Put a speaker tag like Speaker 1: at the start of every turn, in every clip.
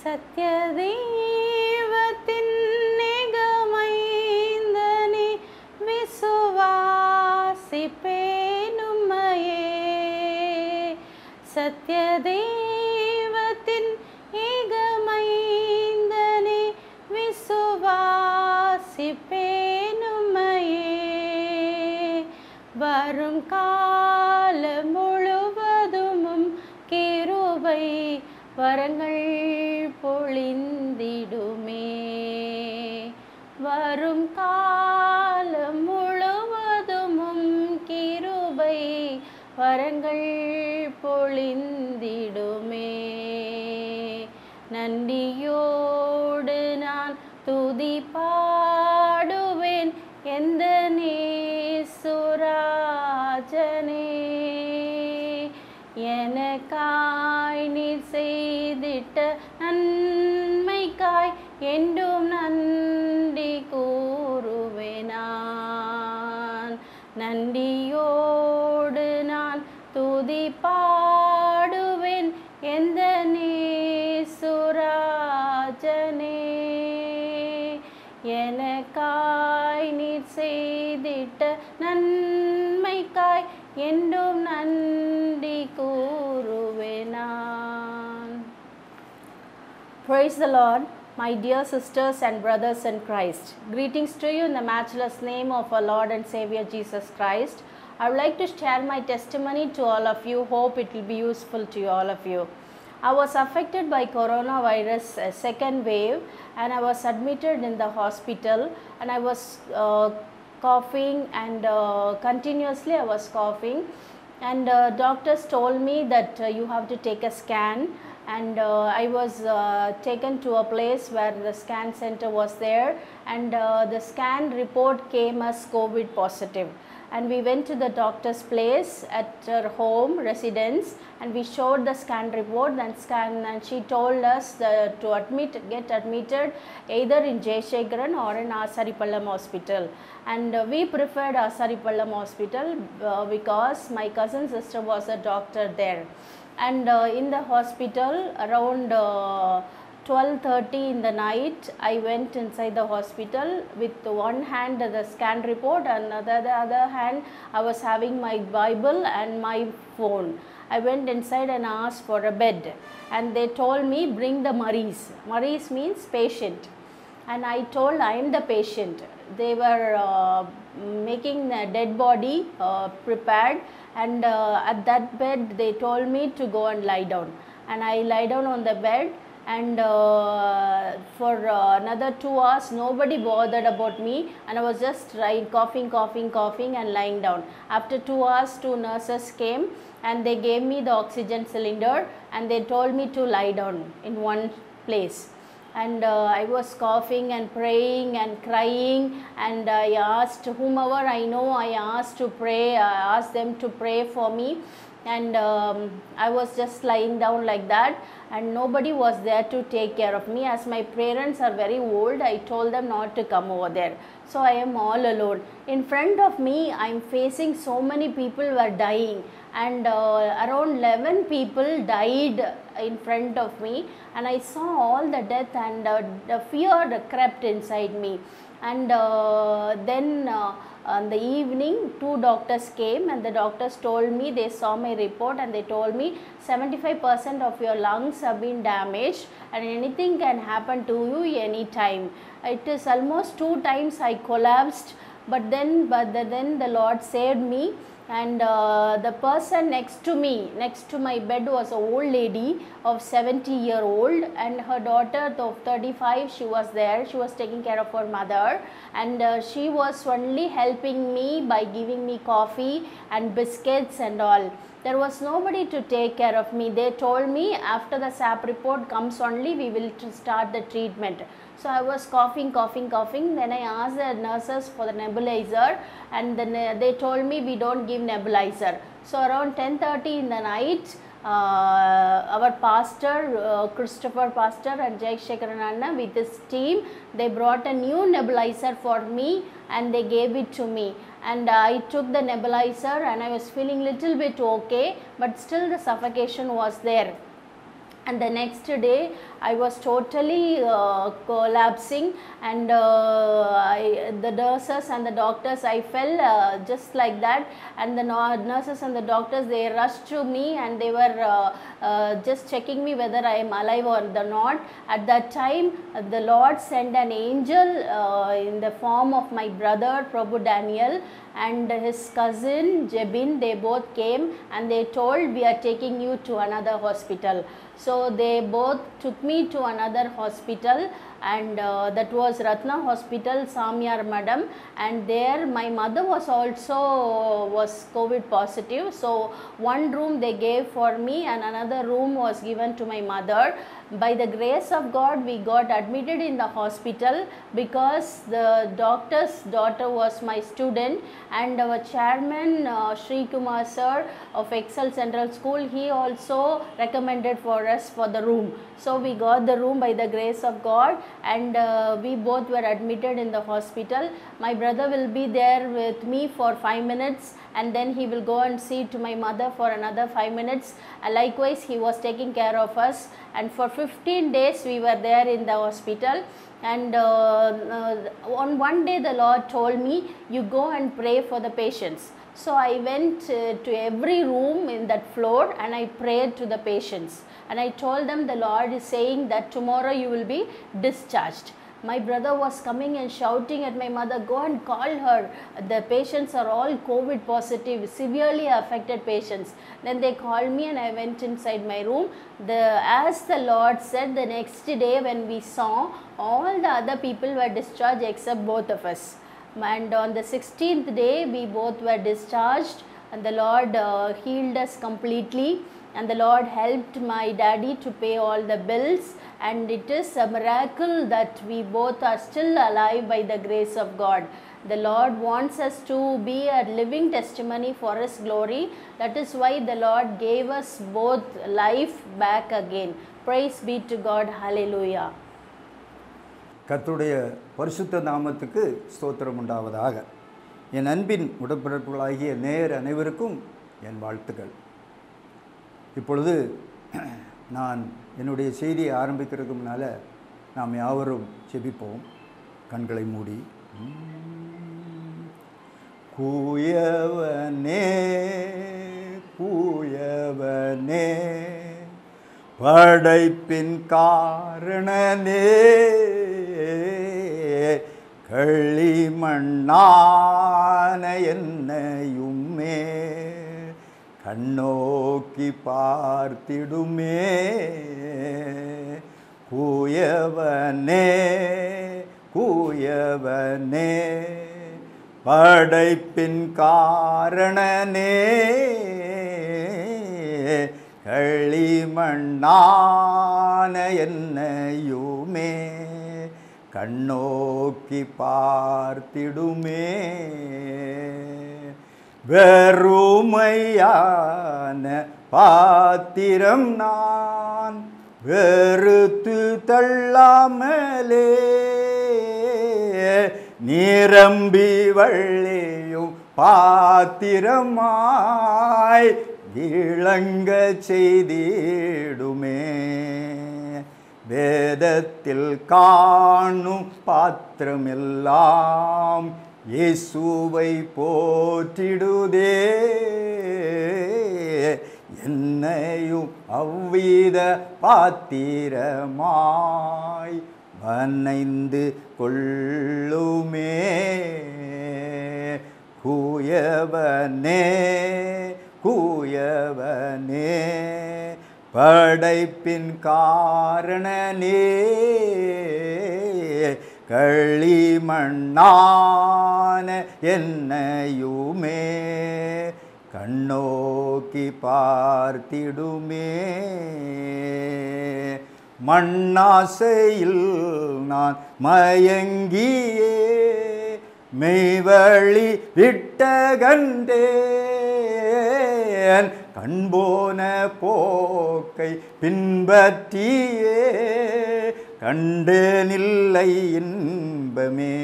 Speaker 1: சத்யதேவத்தின் நிகமைந்தனே விசுவாசிப்பேன் உம்மையே. சத்யதேவத்தின் ஏகமைந்தனே விசுவாசிப்பேன் உம்மையே. வரும் காலம் முழுவதும் கிருபை வரங்கள் பொழிந்திடுமே. வரும் காலம் முழுவதும் கிருபை வரங்கள் பொழிந்திடுமே. நன்றியோடு நான் துதி பாடுவேன் எந்த நேசுராஜனே. எனக்காய் நீர் செய்திட்ட நன்மைக்காய் என்றும் நன்றி கூறுவேன் நான். நன்றியோடு நான் துதி பாடுவேன் எந்த நேசுராஜனே. எனக்காய் நீர் செய்திட்ட நன்மைக்காய் என்றும் நன்றி கூறுவேன் நான். Praise the Lord, my dear sisters and brothers in Christ. Greetings to you in the matchless name of our Lord and Savior Jesus Christ. I would like to share my testimony to all of you. Hope it will be useful to all of you. I was affected by coronavirus second wave, and I was admitted in the hospital, and I was coughing, and continuously I was coughing, and doctors told me that you have to take a scan, and I was taken to a place where the scan center was there, and the scan report came as COVID positive. And we went to the doctor's place at her home residence, and we showed the scan report and she told us to get admitted either in Jayashekaran or in Asaripallam Hospital. And we preferred Asaripallam Hospital because my cousin sister was a doctor there. And in the hospital around 12:30 in the night, I went inside the hospital with one hand the scan report, and the other hand I was having my Bible and my phone. I went inside and asked for a bed, and they told me bring the maris. Maris means patient, and I told I am the patient. They were making the dead body prepared, and at that bed they told me to go and lie down, and I lie down on the bed. And for another 2 hours nobody bothered about me, and I was just coughing and lying down. After 2 hours 2 nurses came and they gave me the oxygen cylinder, and they told me to lie down in one place. And I was coughing and praying and crying, and I asked whomever I know, I asked to pray, I asked them to pray for me. And I was just lying down like that, and nobody was there to take care of me. As my parents are very old, I told them not to come over there. So I am all alone. In front of me I am facing so many people were dying, and around 11 people died in front of me, and I saw all the death, and the fear crept inside me. And then on the evening 2 doctors came, and the doctors told me, they saw my report, and they told me 75% of your lungs have been damaged, and anything can happen to you anytime. It is almost 2 times I collapsed, but then the Lord saved me. And the person next to my bed was an old lady of 70-year-old, and her daughter of 35, she was there. She was taking care of her mother, and she was only helping me by giving me coffee and biscuits and all. There was nobody to take care of me. They told me after the SAP report comes only we will start the treatment. So I was coughing. Then I asked the nurses for the nebulizer, and then they told me we don't give nebulizer. So around 10:30 in the night, our pastor, Christopher pastor and Jayashekaran Anna with his team, they brought a new nebulizer for me, and they gave it to me. And I took the nebulizer, and I was feeling little bit okay, but still the suffocation was there. And the next day I was totally collapsing, and the nurses and the doctors, I fell just like that, and the nurses and the doctors, they rushed to me and they were just checking me whether I am alive or not. At that time the Lord sent an angel in the form of my brother Prabhu Daniel and his cousin Jebin. They both came and they told, we are taking you to another hospital. So they both took me to another hospital, and that was Ratna Hospital, Samyar Madam, and there my mother was also COVID positive. So one room they gave for me and another room was given to my mother. By the grace of God, we got admitted in the hospital because the doctor's daughter was my student, and our chairman Sri Kumar sir of Excel Central School, he also recommended for us for the room. So we got the room by the grace of God, and we both were admitted in the hospital. My brother will be there with me for 5 minutes, and then he will go and see to my mother for another 5 minutes. Likewise, he was taking care of us, and for 15 days we were there in the hospital. And on one day the Lord told me, you go and pray for the patients. So I went to every room in that floor and I prayed to the patients, and I told them, the Lord is saying that tomorrow you will be discharged. My brother was coming and shouting at my mother, go and call her, the patients are all COVID positive, severely affected patients. Then they called me and I went inside my room. As the Lord said, the next day when we saw, all the other people were discharged except both of us. And on the 16th day we both were discharged, and the Lord healed us completely, and the Lord helped my daddy to pay all the bills, and it is a miracle that we both are still alive by the grace of God. The Lord wants us to be a living testimony for His glory. That is why the Lord gave us both life back again. Praise be to God. Hallelujah.
Speaker 2: கர்த்தருடைய பரிசுத்த நாமத்துக்கு ஸ்தோத்திரம் உண்டாவதாக. என் அன்பின் உடன்பிறப்புகளாகிய நேயர் அனைவருக்கும் என் வாழ்த்துக்கள். இப்பொழுது நான் என்னுடைய செய்தியை ஆரம்பிக்கிறதுக்கு முன்னால் நாம் யாவரும் ஜெபிப்போம். கண்களை மூடி. கூயவனே கூயவனே படைப்பின் காரணனே களிமண்ணான என்னையுமே கண்ணோக்கி பார்த்திடுமே. கூயவனே கூயவனே படைப்பின் காரணனே களிமண்ணான என்னையுமே கண்ணோக்கி பார்த்திடுமே. வெறுமையான பாத்திரம் நான் வெறுத்து தள்ளாமலே நிரம்பி வழியும் பாத்திரமாய் விளங்க செய்திடுமே. வேதத்தில் காணும் பாத்திரமெல்லாம் இயேசுவை போற்றிடுதே. என்னையும் அவ்வித பாத்திரமாய் வனைந்து கொள்ளுமே. கூயவனே கூயவனே படைப்பின் காரணனே களிமண்ணான என்னையுமே கண்ணோக்கி பார்த்திடுமே. மண்ணாசையில் நான் மயங்கியே மெய்வழி விட்டகண்டேன். கண்போன போக்கை பின்பற்றியே கண்டேனில்லை இன்பமே.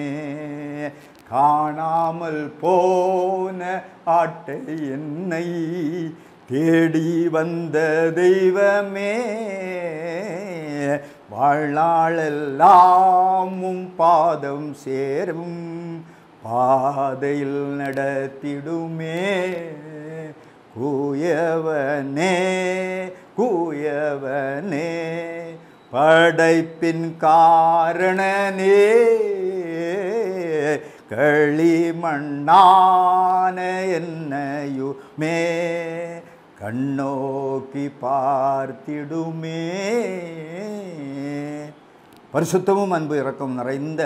Speaker 2: காணாமல் போன ஆட்டை என்னை தேடி வந்த தெய்வமே, வாழ்நாளெல்லாமும் பாதம் சேரும் பாதையில் நடத்திடுமே. கூயவனே கூயவனே படைப்பின் காரணனே, களிமண்ணான என்னையுமே கண்ணோக்கி பார்த்திடுமே. பரிசுத்தமும் அன்பு இரக்கம் நிறைந்த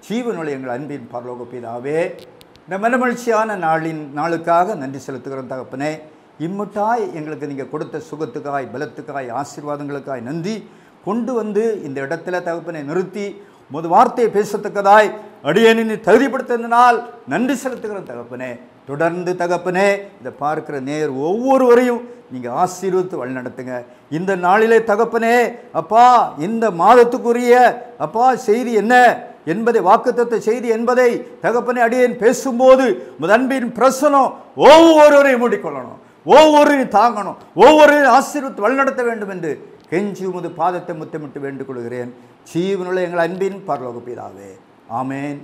Speaker 2: ஜீவனுள்ள எங்கள் அன்பின் பரலோக பிதாவே, இந்த மனமகிழ்ச்சியான நாளுக்காக நன்றி செலுத்துகிறோம் தகப்பனே. இம்முட்டாய் எங்களுக்கு நீங்கள் கொடுத்த சுகத்துக்காய், பலத்துக்காய், ஆசீர்வாதங்களுக்காய் நன்றி. கொண்டு வந்து இந்த இடத்துல தகப்பனை நிறுத்தி முது வார்த்தையை பேசத்தக்கதாய் அடியேனை தகுதிப்படுத்தினால் நன்றி செலுத்துகிறோம் தகப்பனே. தொடர்ந்து தகப்பனே இதை பார்க்கிற நேர் ஒவ்வொருவரையும் நீங்கள் ஆசீர்வதித்து வழிநடத்துங்க. இந்த நாளிலே தகப்பனே அப்பா, இந்த மாதத்துக்குரிய அப்பா செய்தி என்ன என்பதை, வாக்குத்தத்த செய்தி என்பதை தகப்பனே அடியேன் பேசும்போது உமது அன்பின் பிரசனம் ஒவ்வொருவரையும் மூடிக்கொள்ளணும், ஒவ்வொருவரையும் தாங்கணும், ஒவ்வொருவரையும் ஆசீர்வதித்து வழிநடத்த வேண்டும் என்று கெஞ்சி உமது பாதத்தை முத்தமிட்டு வேண்டிக் கொள்கிறேன். ஜீவனுள்ள எங்கள் அன்பின் பரலோக பிதாவே, ஆமேன்.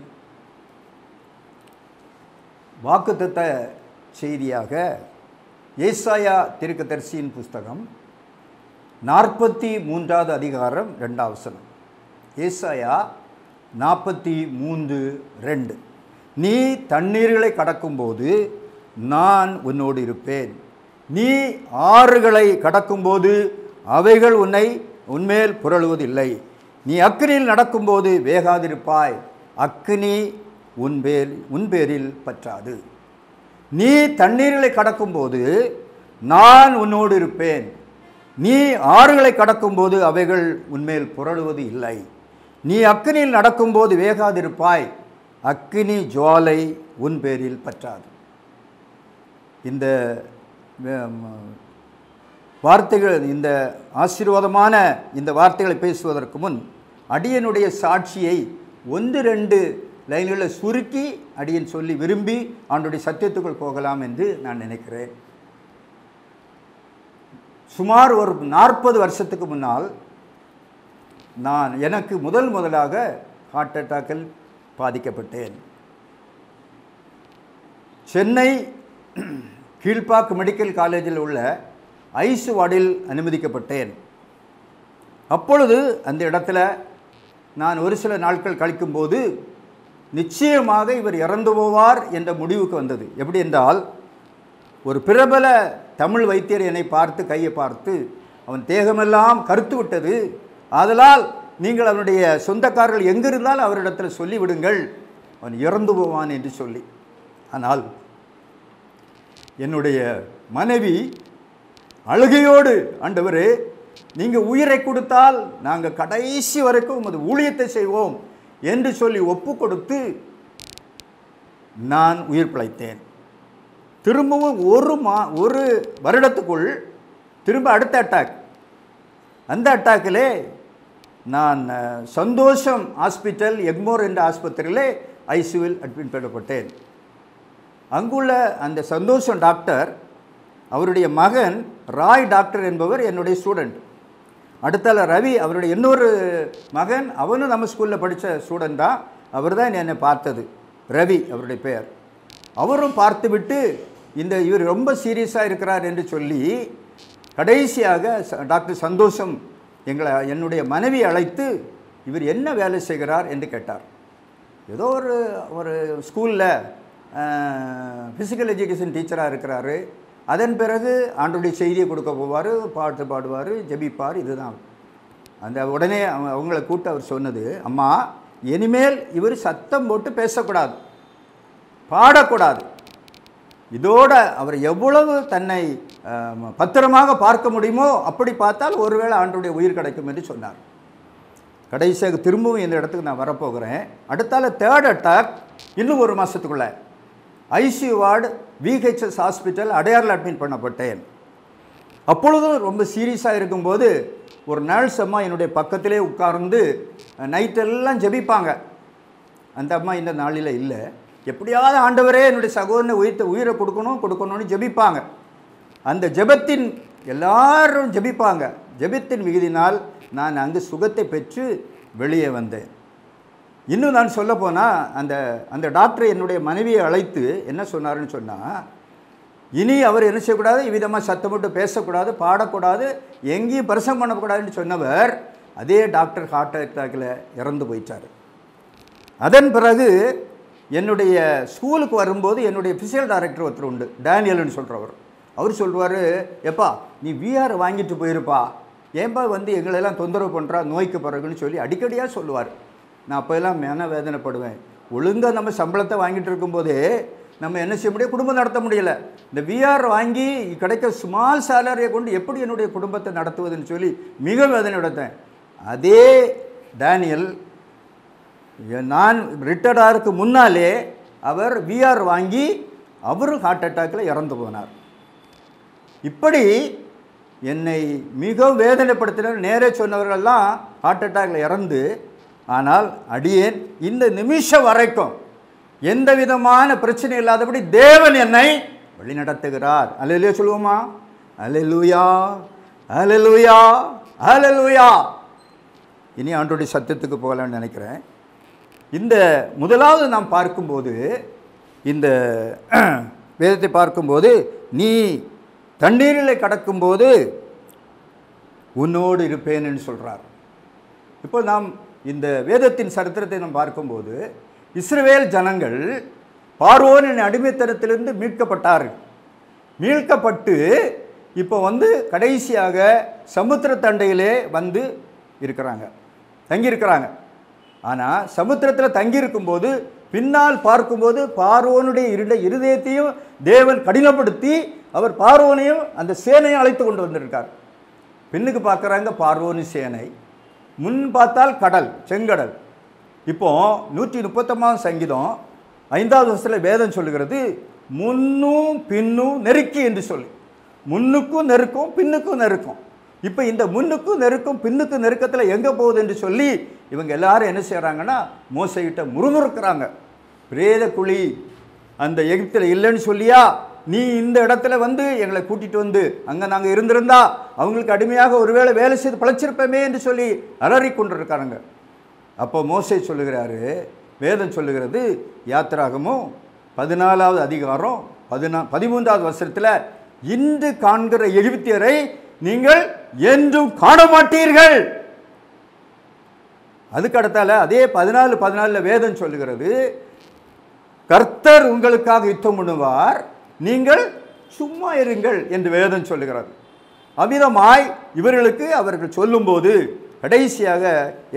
Speaker 2: வாக்குத்தத்த செய்தியாக ஏசாயா தீர்க்கதரிசியின் புஸ்தகம் 43வது அதிகாரம் 2வது வசனம். ஏசாயா 43:2. நீ தண்ணீர்களை கடக்கும்போது நான் உன்னோடு இருப்பேன், நீ ஆறுகளை கடக்கும்போது அவைகள் உன்மேல் புரளுவதில்லை, நீ அக்கினியில் நடக்கும்போது வேகாதிருப்பாய், அக்கினி உன்பேரில் பற்றாது. நீ தண்ணீர்களை கடக்கும்போது நான் உன்னோடு இருப்பேன், நீ ஆறுகளை கடக்கும்போது அவைகள் உன்மேல் புரளுவது இல்லை, நீ அக்கினியில் நடக்கும்போது வேகாதிருப்பாய், அக்கினி ஜுவாலை உன் பேரில் பற்றாது. இந்த வார்த்தைகள், இந்த ஆசீர்வாதமான இந்த வார்த்தைகளை பேசுவதற்கு முன் அடியனுடைய சாட்சியை 1-2 லைன்களில் சுருக்கி அடியன் சொல்லி விரும்பி ஆண்டுடைய சத்தியத்துக்குள் போகலாம் என்று நான் நினைக்கிறேன். சுமார் ஒரு 40 வருஷத்துக்கு முன்னால் எனக்கு முதலாக ஹார்ட் அட்டாக்கில் பாதிக்கப்பட்டேன். சென்னை கீழ்ப்பாக்கு மெடிக்கல் காலேஜில் உள்ள ஐசு வார்டில் அனுமதிக்கப்பட்டேன். அப்பொழுது அந்த இடத்துல நான் ஒரு சில நாட்கள் கழிக்கும்போது நிச்சயமாக இவர் இறந்து போவார் என்ற முடிவுக்கு வந்தது. எப்படி என்றால், ஒரு பிரபல தமிழ் வைத்தியர் என்னை பார்த்து, கையை பார்த்து, அவன் தேகமெல்லாம் கருத்து விட்டது, ஆதலால் நீங்கள் அவனுடைய சொந்தக்காரர்கள் எங்கிருந்தால் அவரிடத்தில் சொல்லிவிடுங்கள், அவன் இறந்து போவான் என்று சொல்லி. ஆனால் என்னுடைய மனைவி அழுகையோடு, ஆண்டவரே நீங்கள் உயிரை கொடுத்தால் நாங்கள் கடைசி வரைக்கும் உமது ஊழியத்தை செய்வோம் என்று சொல்லி ஒப்பு கொடுத்து நான் உயிர் பிழைத்தேன். திரும்பவும் ஒரு வருடத்துக்குள் திரும்ப அடுத்த அட்டாக். அந்த அட்டாக்கிலே நான் சந்தோஷம் ஹாஸ்பிட்டல், எக்மோர் என்ற ஆஸ்பத்திரியிலே ஐசியூவில் அட்மிட் பண்ணப்பட்டேன். அங்குள்ள அந்த சந்தோஷம் டாக்டர், அவருடைய மகன் ராய் டாக்டர் என்பவர் என்னுடைய ஸ்டூடெண்ட். அடுத்தால ரவி, அவருடைய இன்னொரு மகன், அவனும் நம்ம ஸ்கூலில் படித்த ஸ்டூடெண்ட் தான். அவர் தான் என்னை பார்த்தது, ரவி அவருடைய பெயர். அவரும் பார்த்துவிட்டு இவர் ரொம்ப சீரியஸாக இருக்கிறார் என்று சொல்லி கடைசியாக டாக்டர் சந்தோஷம் என்னுடைய மனைவி அழைத்து இவர் என்ன வேலை செய்கிறார் என்று கேட்டார். ஏதோ ஒரு ஸ்கூலில் ஃபிசிக்கல் எஜுகேஷன் டீச்சராக இருக்கிறாரு. அதன் பிறகு ஆண்டுடைய செய்தியை கொடுக்க போவார், பாட்டு பாடுவார், ஜெபிப்பார். இதுதான். அந்த உடனே அவங்கள கூப்பிட்டு அவர் சொன்னது, அம்மா இனிமேல் இவர் சத்தம் போட்டு பேசக்கூடாது, பாடக்கூடாது. இதோட அவர் எவ்வளவு தன்னை பத்திரமாக பார்க்க முடியுமோ அப்படி பார்த்தால் ஒருவேளை ஆண்டுடைய உயிர் கிடைக்கும் என்று சொன்னார். கடைசியாக திரும்பவும் இந்த இடத்துக்கு நான் வரப்போகிறேன். அடுத்தால 3rd அட்டாக். இன்னும் ஒரு மாதத்துக்குள்ளே ஐசியூ வார்டு விஹெச்எஸ் ஹாஸ்பிட்டல் அடையாறில் அட்மிட் பண்ணப்பட்டேன். அப்பொழுதும் ரொம்ப சீரியஸாக இருக்கும்போது ஒரு நர்ஸ் அம்மா என்னுடைய பக்கத்திலே உட்கார்ந்து நைட்டெல்லாம் ஜெபிப்பாங்க. அந்த அம்மா இந்த நாளில் இல்லை. எப்படியாவது ஆண்டவரே என்னுடைய சகோதரனை உயிரை கொடுக்கணும்னு ஜெபிப்பாங்க. அந்த ஜெபத்தின் எல்லாரும் ஜெபிப்பாங்க. ஜெபத்தின் மிகுதினால் நான் அங்கு சுகத்தை பெற்று வெளியே வந்தேன். இன்னும் நான் சொல்ல போனால் அந்த டாக்டர் என்னுடைய மனைவியை அழைத்து என்ன சொன்னார்னு சொன்னால், இனி அவர் என்ன செய்யக்கூடாது, இவ்விதமாக சத்தமிட்டு பேசக்கூடாது, பாடக்கூடாது, எங்கேயும் பிரசங்கம் பண்ணக்கூடாதுன்னு சொன்னவர் அதே டாக்டர் ஹார்ட் அட்டாக்கில் இறந்து போயிட்டார். அதன் பிறகு என்னுடைய ஸ்கூலுக்கு வரும்போது என்னுடைய ஃபிசிக்கல் டைரக்டர் ஒருத்தர் உண்டு, டேனியல்னு சொல்கிறவர். அவர் சொல்லுவார், எப்பா நீ விஆர் வாங்கிட்டு போயிருப்பா, ஏன்பா வந்து எங்களெல்லாம் தொந்தரவு பண்ணுறா நோய்க்கு பிறகுன்னு சொல்லி அடிக்கடியாக சொல்லுவார். நான் அப்போல்லாம் மன வேதனைப்படுவேன். ஒழுங்காக நம்ம சம்பளத்தை வாங்கிட்டு இருக்கும்போதே நம்ம என்ன செய்ய முடியும், குடும்பம் நடத்த முடியலை. இந்த விஆர் வாங்கி கிடைக்க ஸ்மால் சேலரியை கொண்டு எப்படி என்னுடைய குடும்பத்தை நடத்துவதுன்னு சொல்லி மிக வேதனை எடுத்தேன். அதே டேனியல் நான் ரிட்டையர்டாருக்கு முன்னாலே அவர் விஆர் வாங்கி அவரும் ஹார்ட் அட்டாக்கில் இறந்து போனார். இப்படி என்னை மிக வேதனைப்படுத்தினர். நேரே சொன்னவர்கள்லாம் ஹார்ட் அட்டாக்கில் இறந்து, ஆனால் அடியேன் இந்த நிமிஷம் வரைக்கும் எந்த விதமான பிரச்சனை இல்லாதபடி தேவன் என்னை வழிநடத்துகிறார். அல்லேலூயா சொல்லுவோமா? அல்லேலூயா, அல்லேலூயா, அல்லேலூயா. இனி ஆண்டவருடைய சத்தத்துக்கு போகலான்னு நினைக்கிறேன். இந்த முதலாவது நாம் பார்க்கும்போது, இந்த வேதத்தை பார்க்கும்போது, நீ தண்ணீரிலே கடக்கும்போது உன்னோடு இருப்பேன்னு சொல்கிறார். இப்போ நாம் இந்த வேதத்தின் சரித்திரத்தை நாம் பார்க்கும்போது, இஸ்ரவேல் ஜனங்கள் பார்வோனின் அடிமைத்தனத்திலிருந்து மீட்கப்பட்டார்கள். மீட்கப்பட்டு இப்போ கடைசியாக சமுத்திர தண்டையிலே இருக்கிறாங்க, தங்கியிருக்கிறாங்க. ஆனால் சமுத்திரத்தில் தங்கியிருக்கும்போது பின்னால் பார்க்கும்போது பார்வோனுடைய இருதயத்தையும் தேவன் கடினப்படுத்தி அவர் பார்வோனையும் அந்த சேனையை அழைத்து கொண்டு வந்திருக்கார். பின்னுக்கு பார்க்குறாங்க பார்வோனி சேனை, முன் பார்த்தால் கடல், செங்கடல். இப்போ 139 சங்கீதம் 5வது வசனத்தில் வேதம் சொல்லுகிறது, முன்னும் பின்னும் நெருக்கி என்று சொல்லி. முன்னுக்கும் நெருக்கும், பின்னுக்கும் நெருக்கும். இப்போ இந்த முன்னுக்கும் நெருக்கும் பின்னுக்கும் நெருக்கத்தில் எங்கே போகுது என்று சொல்லி இவங்க எல்லாரும் என்ன செய்கிறாங்கன்னா மோசைகிட்ட முறுமுறுக்கிறாங்க. பிரேத குழி அந்த எகிப்தில் இல்லைன்னு சொல்லியா நீ இந்த இடத்துல எங்களை கூட்டிகிட்டு அங்கே நாங்கள் இருந்திருந்தா அவங்களுக்கு அடிமையாக ஒருவேளை வேலை செய்து பழச்சிருப்போமே என்று சொல்லி அலறி கொண்டிருக்காங்க. அப்போ மோசை சொல்லுகிறாரு, வேதம் சொல்லுகிறது, யாத்திராகமும் 14வது அதிகாரம் 13வது வசனத்தில், இன்று காண்கிற எகிப்தியரை நீங்கள் என்றும் காண மாட்டீர்கள். அதுக்கு அடுத்தால அதே 14:14 வேதம் சொல்லுகிறது, கர்த்தர் உங்களுக்காக யுத்தம் பண்ணுவார், நீங்கள் சும்மா இருங்கள் என்று வேதம் சொல்லுகிறது. அவ்விதமாய் இவர்களுக்கு அவர்கள் சொல்லும்போது கடைசியாக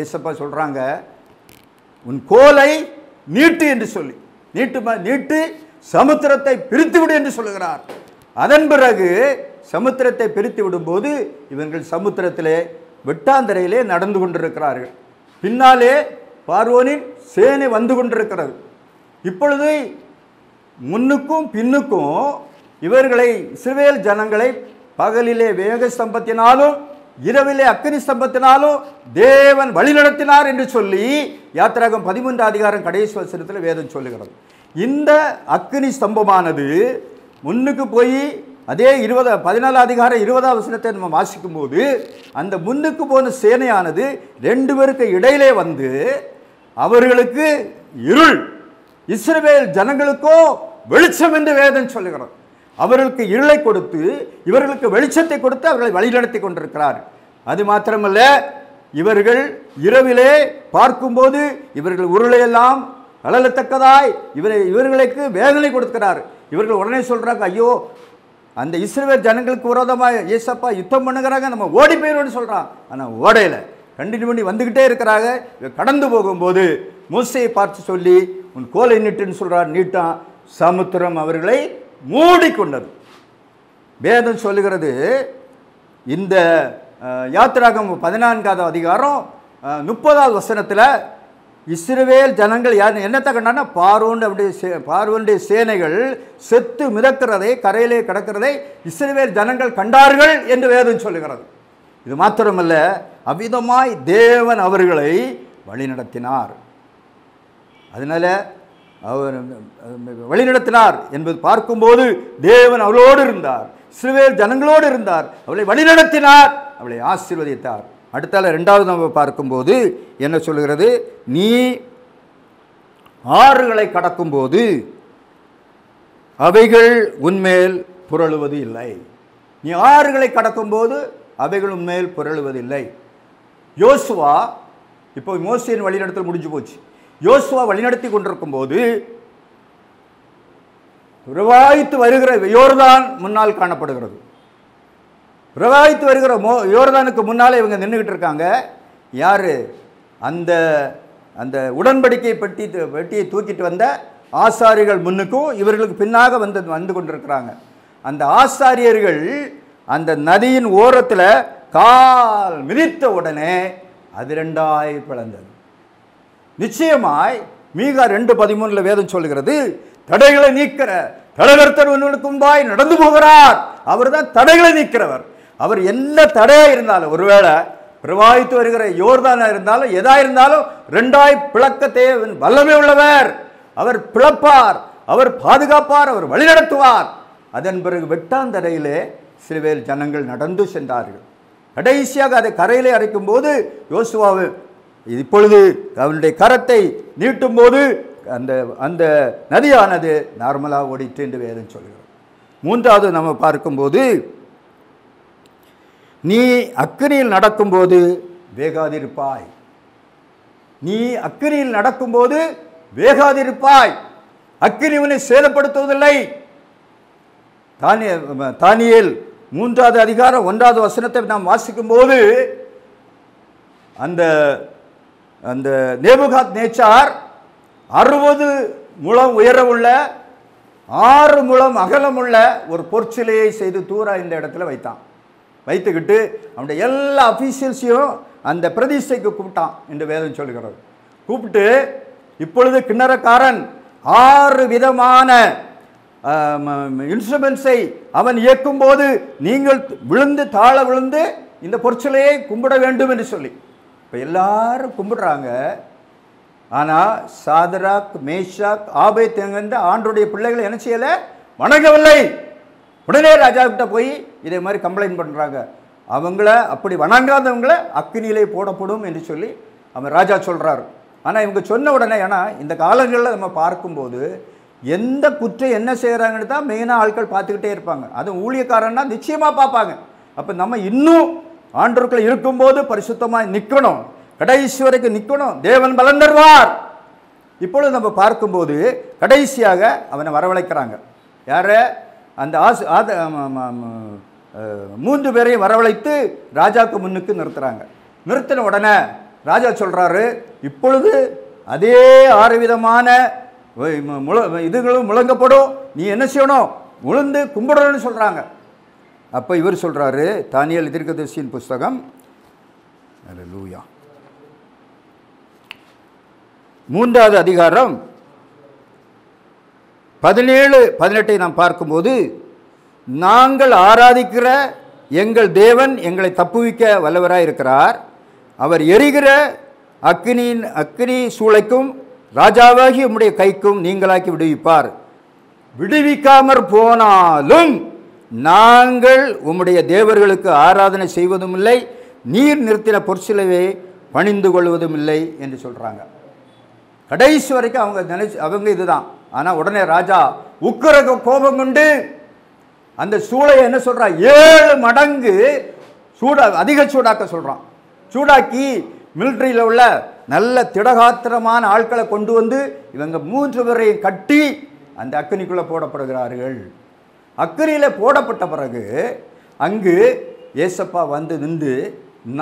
Speaker 2: ஏசப்பா சொல்கிறாங்க, உன் கோலை நீட்டு என்று சொல்லி, நீட்டு சமுத்திரத்தை பிரித்து விடு என்று சொல்லுகிறார். அதன் பிறகு சமுத்திரத்தை பிரித்து விடும்போது இவர்கள் சமுத்திரத்திலே வெட்டாந்தரையிலே நடந்து கொண்டிருக்கிறார்கள். பின்னாலே பார்வோனின் சேனை வந்து கொண்டிருக்கிறது. இப்பொழுது முன்னுக்கும் பின்னுக்கும் இவர்களை இஸ்ரவேல் ஜனங்களை பகலிலே வேக ஸ்தம்பத்தினாலும் இரவிலே அக்கினி ஸ்தம்பத்தினாலும் தேவன் வழிநடத்தினார் என்று சொல்லி யாத்திராகம் 13 அதிகாரம் கடைசி வசனத்தில் வேதம் சொல்லுகிறது. இந்த அக்கினி ஸ்தம்பமானது முன்னுக்கு போய் அதே 14 அதிகாரம் 20வது வசனத்தை நம்ம வாசிக்கும் போது அந்த முன்னுக்கு போன சேனையானது 2 பேருக்கு இடையிலே அவர்களுக்கு இருள், இஸ்ரவேல் ஜனங்களுக்கோ வெளிச்சம் என்று வேதம் சொல்லுகிறது. அவர்களுக்கு இருளை கொடுத்து இவர்களுக்கு வெளிச்சத்தை கொடுத்து அவர்களை வழிநடத்தி கொண்டிருக்கிறார். அது மாத்திரமல்ல, இவர்கள் இரவிலே பார்க்கும்போது இவர்கள் உருளையெல்லாம் அழலத்தக்கதாய் இவர்களுக்கு வேதனை கொடுக்கிறார். இவர்கள் உடனே சொல்றாங்க, ஐயோ அந்த இஸ்ரவேல் ஜனங்களுக்கு விரோதமாக ஏசப்பா யுத்தம் பண்ணுகிறாங்க, நம்ம ஓடி போயிடும்னு சொல்றான். ஆனால் ஓடையில கண்டினியூ பண்ணி வந்துகிட்டே இருக்கிறாங்க. கடந்து போகும்போது மோசையை பார்த்து சொல்லி உன் கோலை நீட்டுன்னு சொல்றார். நீட்டான், சமுத்திரம் அவர்களை மூடிக்கொண்டது. வேதம் சொல்லுகிறது, இந்த யாத்திராகம் 14வது அதிகாரம் 30வது வசனத்தில் இஸ்ரவேல் ஜனங்கள் என்னத்தை கண்டான்னா பார்வோனுடைய சேனைகள் செத்து மிதக்கிறதை, கரையிலே கிடக்கிறதை இஸ்ரவேல் ஜனங்கள் கண்டார்கள் என்று வேதம் சொல்லுகிறது. இது மாத்திரமல்ல, அவ்விதமாய் தேவன் அவர்களை வழிநடத்தினார். அதனால அவர் வழிநடத்தினார் என்பது பார்க்கும்போது தேவன் அவரோடு இருந்தார். இஸ்ரவேல் ஜனங்களோடு இருந்தார், அவளை வழிநடத்தினார், அவளை ஆசீர்வதித்தார். அடுத்தால ரெண்டாவது நம்ம பார்க்கும்போது என்ன சொல்லுகிறது? நீ ஆறுகளை கடக்கும்போது அவைகள் உன்மேல் புரளுவது இல்லை. நீ ஆறுகளை கடக்கும்போது அவைகள் உன்மேல் புரளுவதில்லை. யோசுவா இப்போ மோசேயின் வழிநடத்தல் முடிஞ்சு போச்சு. யோசுவா வழிநடத்தி கொண்டிருக்கும் போது பிரவாகித்து வருகிற யோர்தான் முன்னால் காணப்படுகிறது. பிரவாகித்து வருகிற யோர்தானுக்கு முன்னாலே இவங்க நின்றுக்கிட்டு இருக்காங்க. யாரு? அந்த அந்த உடன்படிக்கை பெட்டியை தூக்கிட்டு வந்த ஆசாரியர்கள் முன்னுக்கும் இவர்களுக்கு பின்னாக வந்து கொண்டிருக்கிறாங்க. அந்த ஆசாரியர்கள் அந்த நதியின் ஓரத்தில் கால் மிதித்த உடனே அது ரெண்டாய் பிளந்தது. நிச்சயமாய் மீகா 2:13 வேதம் சொல்லுகிறது, தடைகளை நீக்கிற தடகர்த்தர் உன்னுக்கு முன்பாய் நடந்து போகிறார். அவர் தான் தடைகளை நீக்கிறவர். அவர் என்ன தடையா இருந்தாலும், ஒருவேளை பிரவாகித்து வருகிற யோர்தானா இருந்தாலும் எதா இருந்தாலும் ரெண்டாய் பிளக்க தேவன் வல்லமை உள்ளவர். அவர் பிளப்பார், அவர் பாதுகாப்பார், அவர் வழிநடத்துவார். அதன் பிறகு வெட்டாந்தரையிலே இஸ்ரவேல் ஜனங்கள் நடந்து சென்றார்கள். கடைசியாக அதை கரையிலே அரைக்கும் போது யோசுவாவு இப்பொழுது அவனுடைய கரத்தை நீட்டும் போது அந்த அந்த நதியானது நார்மலாக ஓடிட்டு என்று வேதம் சொல்கிறது. மூன்றாவது நம்ம பார்க்கும்போது, நீ அக்கினியில் நடக்கும்போது வேகாதிருப்பாய். நீ அக்கினியில் நடக்கும்போது வேகாதிருப்பாய். அக்கினி உன்னை சேதப்படுத்துவதில்லை. தானியேல் 3வது அதிகாரம் 1வது வசனத்தை நாம் வாசிக்கும் போது அந்த அந்த நேபுகாத் நேச்சார் 60 முழம் உயரமுள்ள 6 முழம் அகலமுள்ள ஒரு பொற்சிலையை செய்து தூரா இந்த இடத்துல வைத்தான். வைத்துக்கிட்டு அவனுடைய எல்லா அஃபீஷியல்ஸையும் அந்த பிரதிஷ்டைக்கு கூப்பிட்டான் என்று வேதம் சொல்கிறது. கூப்பிட்டு இப்பொழுது கிண்ணறக்காரன் 6 விதமான இன்ஸ்ட்ருமெண்ட்ஸை அவன் இயக்கும் போது நீங்கள் விழுந்து தாழ விழுந்து இந்த பொற்சிலையை கும்பிட வேண்டும் என்று சொல்லி இப்போ எல்லாரும் கும்பிடுறாங்க. ஆனால் சாதராக், மேஷாக், ஆபேத்நேகோ ஆண்டோடைய பிள்ளைகளை என்ன செய்யலை? வணங்கவில்லை. உடனே ராஜா கிட்ட போய் இதே மாதிரி கம்ப்ளைண்ட் பண்ணுறாங்க. அவங்கள அப்படி வணங்காதவங்கள அக்கினியிலே போடப்படும் என்று சொல்லி அவன் ராஜா சொல்கிறார். ஆனால் இவங்க சொன்ன உடனே, ஏன்னா இந்த காலங்களில் நம்ம பார்க்கும்போது எந்த குற்றம் என்ன செய்கிறாங்கன்னு தான் மெயினாக ஆட்கள் பார்த்துக்கிட்டே இருப்பாங்க. அதுவும் ஊழியக்காரன்னா நிச்சயமாக பார்ப்பாங்க. அப்போ நம்ம இன்னும் ஆண்டவருக்குள்ள இருக்கும்போது பரிசுத்தமாக நிற்கணும், கடைசி வரைக்கும் நிற்கணும். தேவன் பலன் தருவார். இப்பொழுது நம்ம பார்க்கும்போது கடைசியாக அவனை வரவழைக்கிறாங்க. யார்? அந்த 3 பேரையும் வரவழைத்து ராஜாவுக்கு முன்னுக்கு நிறுத்துறாங்க. நிறுத்தின உடனே ராஜா சொல்கிறாரு, இப்பொழுது அதே 6 விதமான இதுகளும் முழங்கப்படும், நீ என்ன செய்யணும்? உளுந்து கும்பிடணும்னு சொல்கிறாங்க. அப்போ இவர் சொல்கிறாரு, தானியேல் தீர்க்கதரிசியின் புஸ்தகம் அல்லேலூயா 3வது அதிகாரம் 17-18 நாம் பார்க்கும்போது, நாங்கள் ஆராதிக்கிற எங்கள் தேவன் எங்களை தப்புவிக்க வல்லவராய் இருக்கிறார். அவர் எரிகிற அக்கினி சூளைக்கும் ராஜாவாகி உம்முடைய கைக்கும் நீங்களாக்கி விடுவிப்பார். விடுவிக்காமற் போனாலும் நாங்கள் உம்முடைய தேவர்களுக்கு ஆராதனை செய்வதும் இல்லை, நீர் நிறுத்தின பொற்சிலையை பணிந்து கொள்வதும் இல்லை என்று சொல்கிறாங்க. கடைசி வரைக்கும் அவங்க இதுதான். ஆனால் உடனே ராஜா உக்கிர கோபம் கொண்டு அந்த சூளையை என்ன சொல்கிறான்? 7 மடங்கு அதிக சூடாக்க சொல்கிறான். சூடாக்கி மிலிட்ரியில் உள்ள நல்ல திடகாத்திரமான ஆட்களை கொண்டு வந்து இவங்க 3 பேரையும் கட்டி அந்த அக்கினிக்குள்ளே போடப்படுகிறார்கள். அக்கினியில் போடப்பட்ட பிறகு அங்கு ஏசப்பா வந்து நின்று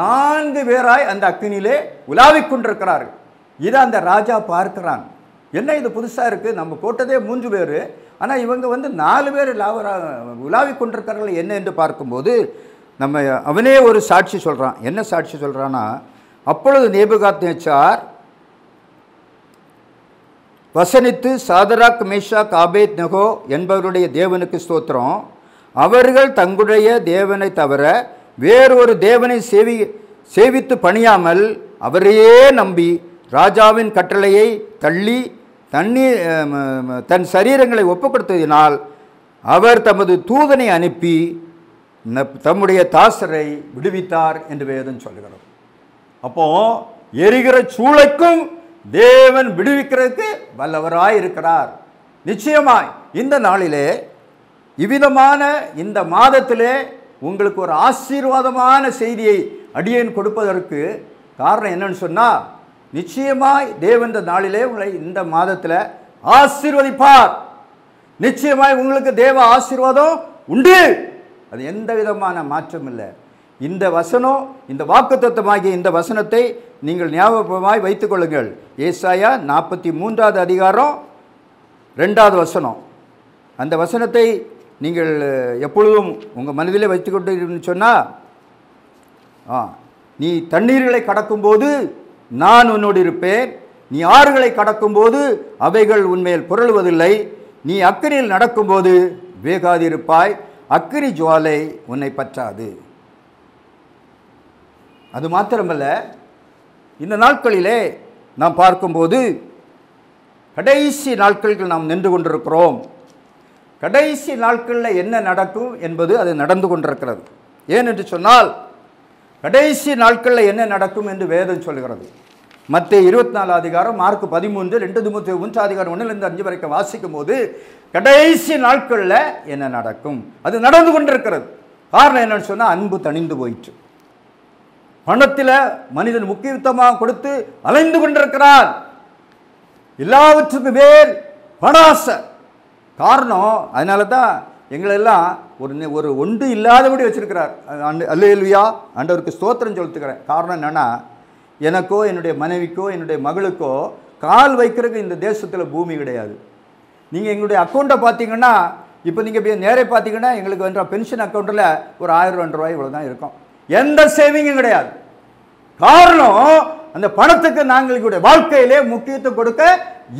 Speaker 2: 4 பேராய் அந்த அக்கினியிலே உலாவிக் கொண்டிருக்கிறார்கள். இதை அந்த ராஜா பார்க்கிறான். என்ன இது புதுசாக இருக்குது, நம்ம போட்டதே 3 பேர், ஆனால் இவங்க வந்து 4 பேர் உலாவிக் கொண்டிருக்கிறார்கள் என்ன என்று பார்க்கும்போது நம்ம அவனே ஒரு சாட்சி சொல்கிறான். என்ன சாட்சி சொல்கிறான்னா, அப்பொழுது நேபுகாத்நேச்சார் வசனித்து சாதராக், மேஷாக், ஆபேத்நேகோ என்பவருடைய தேவனுக்கு ஸ்தோத்திரம், அவர்கள் தங்களுடைய தேவனை தவிர வேறொரு தேவனை சேவித்து பணியாமல் அவரையே நம்பி ராஜாவின் கட்டளையை தள்ளி தன் சரீரங்களை ஒப்புக்கொடுத்ததினால் அவர் தமது தூதனை அனுப்பி தம்முடைய தாசரை விடுவித்தார் என்று வேதம் சொல்லுகிறோம். அப்போ எரிகிற சூளைக்கும் தேவன் விடுவிக்கிறதுக்கு வல்லவராய் இருக்கிறார். நிச்சயமாய் இந்த நாளிலே இவ்விதமான இந்த மாதத்திலே உங்களுக்கு ஒரு ஆசீர்வாதமான செய்தியை அடியேன் கொடுப்பதற்கு காரணம் என்னன்னு சொன்னால், நிச்சயமாய் தேவன் இந்த நாளிலே உங்களை இந்த மாதத்தில் ஆசீர்வதிப்பார். நிச்சயமாய் உங்களுக்கு தேவ ஆசீர்வாதம் உண்டு. அது எந்த விதமான மாற்றம் இல்லை. இந்த வசனம், இந்த வாக்குத்தத்தமாகிய இந்த வசனத்தை நீங்கள் ஞாபகமாய் வைத்துக் கொள்ளுங்கள். ஏசாயா 43வது அதிகாரம் 2வது வசனம். அந்த வசனத்தை நீங்கள் எப்பொழுதும் உங்கள் மனதிலே வைத்துக்கொண்டு சொன்னால், நீ தண்ணீர்களை கடக்கும்போது நான் உன்னோடு இருப்பேன், நீ ஆறுகளை கடக்கும்போது அவைகள் உன்மேல் புரளுவதில்லை, நீ அக்கினியில் நடக்கும்போது வேகாதிருப்பாய், அக்கினி ஜுவாலை உன்னை பற்றாது. அது மாத்திரமல்ல, இந்த நாட்களிலே நாம் பார்க்கும்போது கடைசி நாட்களில் நாம் நின்று கொண்டிருக்கிறோம். கடைசி நாட்களில் என்ன நடக்கும் என்பது அது நடந்து கொண்டிருக்கிறது. ஏனென்று சொன்னால், கடைசி நாட்களில் என்ன நடக்கும் என்று வேதம் சொல்கிறது. மத்தேயு 24 அதிகாரம், மார்க்கு 13, 2 தீமோத்தேயு 3 அதிகாரம் 1-5 வரைக்கும் வாசிக்கும் போது கடைசி நாட்களில் என்ன நடக்கும் அது நடந்து கொண்டிருக்கிறது. காரணம் என்னன்னு சொன்னால், அன்பு தணிந்து போயிற்று. பணத்தில் மனிதன் முக்கியத்துவமாக கொடுத்து அலைந்து கொண்டிருக்கிறான். எல்லாவற்றுக்கு மேல் பணாசை காரணம். அதனால தான் எங்களெல்லாம் ஒரு ஒன்று இல்லாதபடி வச்சிருக்கிறார். அல்லேலூயா, ஆண்டவருக்கு ஸ்தோத்திரம் சொல்லிட்டுக்கிறேன். காரணம் என்னென்னா, எனக்கோ என்னுடைய மனைவிக்கோ என்னுடைய மகளுக்கோ கால் வைக்கிறதுக்கு இந்த தேசத்தில் பூமி கிடையாது. நீங்கள் எங்களுடைய அக்கௌண்ட்டை பார்த்தீங்கன்னா, இப்போ நீங்கள் நேரே பார்த்தீங்கன்னா எங்களுக்கு வந்து பென்ஷன் அக்கௌண்ட்டில் ஒரு 1000 ரூபாய் இவ்வளோ தான் இருக்கும். எந்த சேவிங்கும் கிடையாது. காரணம், அந்த பணத்துக்கு நாங்கள் எங்களுடைய வாழ்க்கையிலே முக்கியத்துவம் கொடுக்க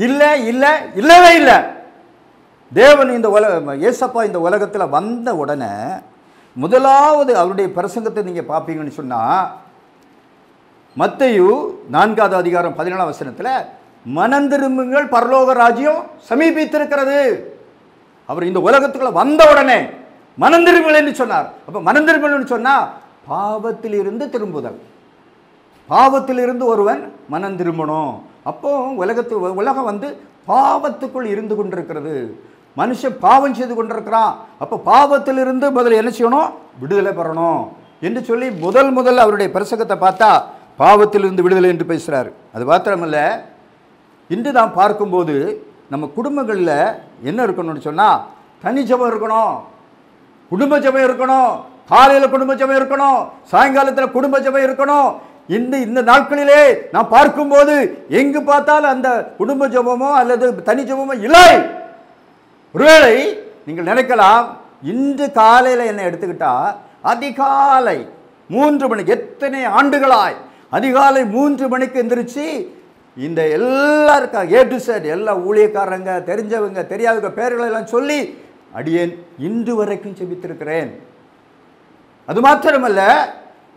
Speaker 2: இல்லவே இல்லை. தேவன் இந்த ஏசப்பா இந்த உலகத்தில் வந்த உடனே முதலாவது அவருடைய பிரசங்கத்தை நீங்கள் பார்ப்பீங்கன்னு சொன்னால், மத்தேயு 4வது அதிகாரம் 17ஆம் வசனத்தில், மனந்திரும்புங்கள் பரலோக ராஜ்யம் சமீபித்திருக்கிறது. அவர் இந்த உலகத்துக்குள்ள வந்த உடனே மனந்திரும்புங்கள் என்று சொன்னார். அப்போ மனந்திரும்புங்கள் சொன்னால் பாவத்திலிருந்து திரும்புதல். பாவத்திலிருந்து ஒருவன் மனம் திரும்பணும். அப்போ உலகம் வந்து பாவத்துக்குள் இருந்து கொண்டிருக்கிறது. மனுஷன் பாவம் செய்து கொண்டிருக்கிறான். அப்போ பாவத்திலிருந்து முதல்ல என்ன செய்யணும்? விடுதலை பெறணும் என்று சொல்லி முதல் அவருடைய பிரசங்கத்தை பார்த்தா பாவத்திலிருந்து விடுதலை என்று பேசுகிறார். அது மாத்திரமல்ல, இன்று நாம் பார்க்கும்போது நம்ம குடும்பங்களில் என்ன இருக்கணும்னு சொன்னால், தனி ஜெபம் இருக்கணும், குடும்ப ஜெபம் இருக்கணும், காலையில் குடும்ப ஜெபம் இருக்கணும், சாயங்காலத்தில் குடும்ப ஜெபம் இருக்கணும். இந்த நாட்களிலே நாம் பார்க்கும்போது எங்கு பார்த்தாலும் அந்த குடும்ப ஜெபமோ அல்லது தனி ஜெபமோ இல்லை. ஒருவேளை நீங்கள் நினைக்கலாம், இன்று காலையில் என்ன எடுத்துக்கிட்டா அதிகாலை 3 மணிக்கு, எத்தனை ஆண்டுகளாய் அதிகாலை 3 மணிக்கு எந்திரிச்சு இந்த எல்லாருக்கும் ஏ டு செட் எல்லா ஊழியக்காரங்க, தெரிஞ்சவங்க, தெரியாதவங்க பேர்களெல்லாம் சொல்லி அடியேன் இன்று வரைக்கும் செபித்திருக்கிறேன். அது மாத்திரமல்ல,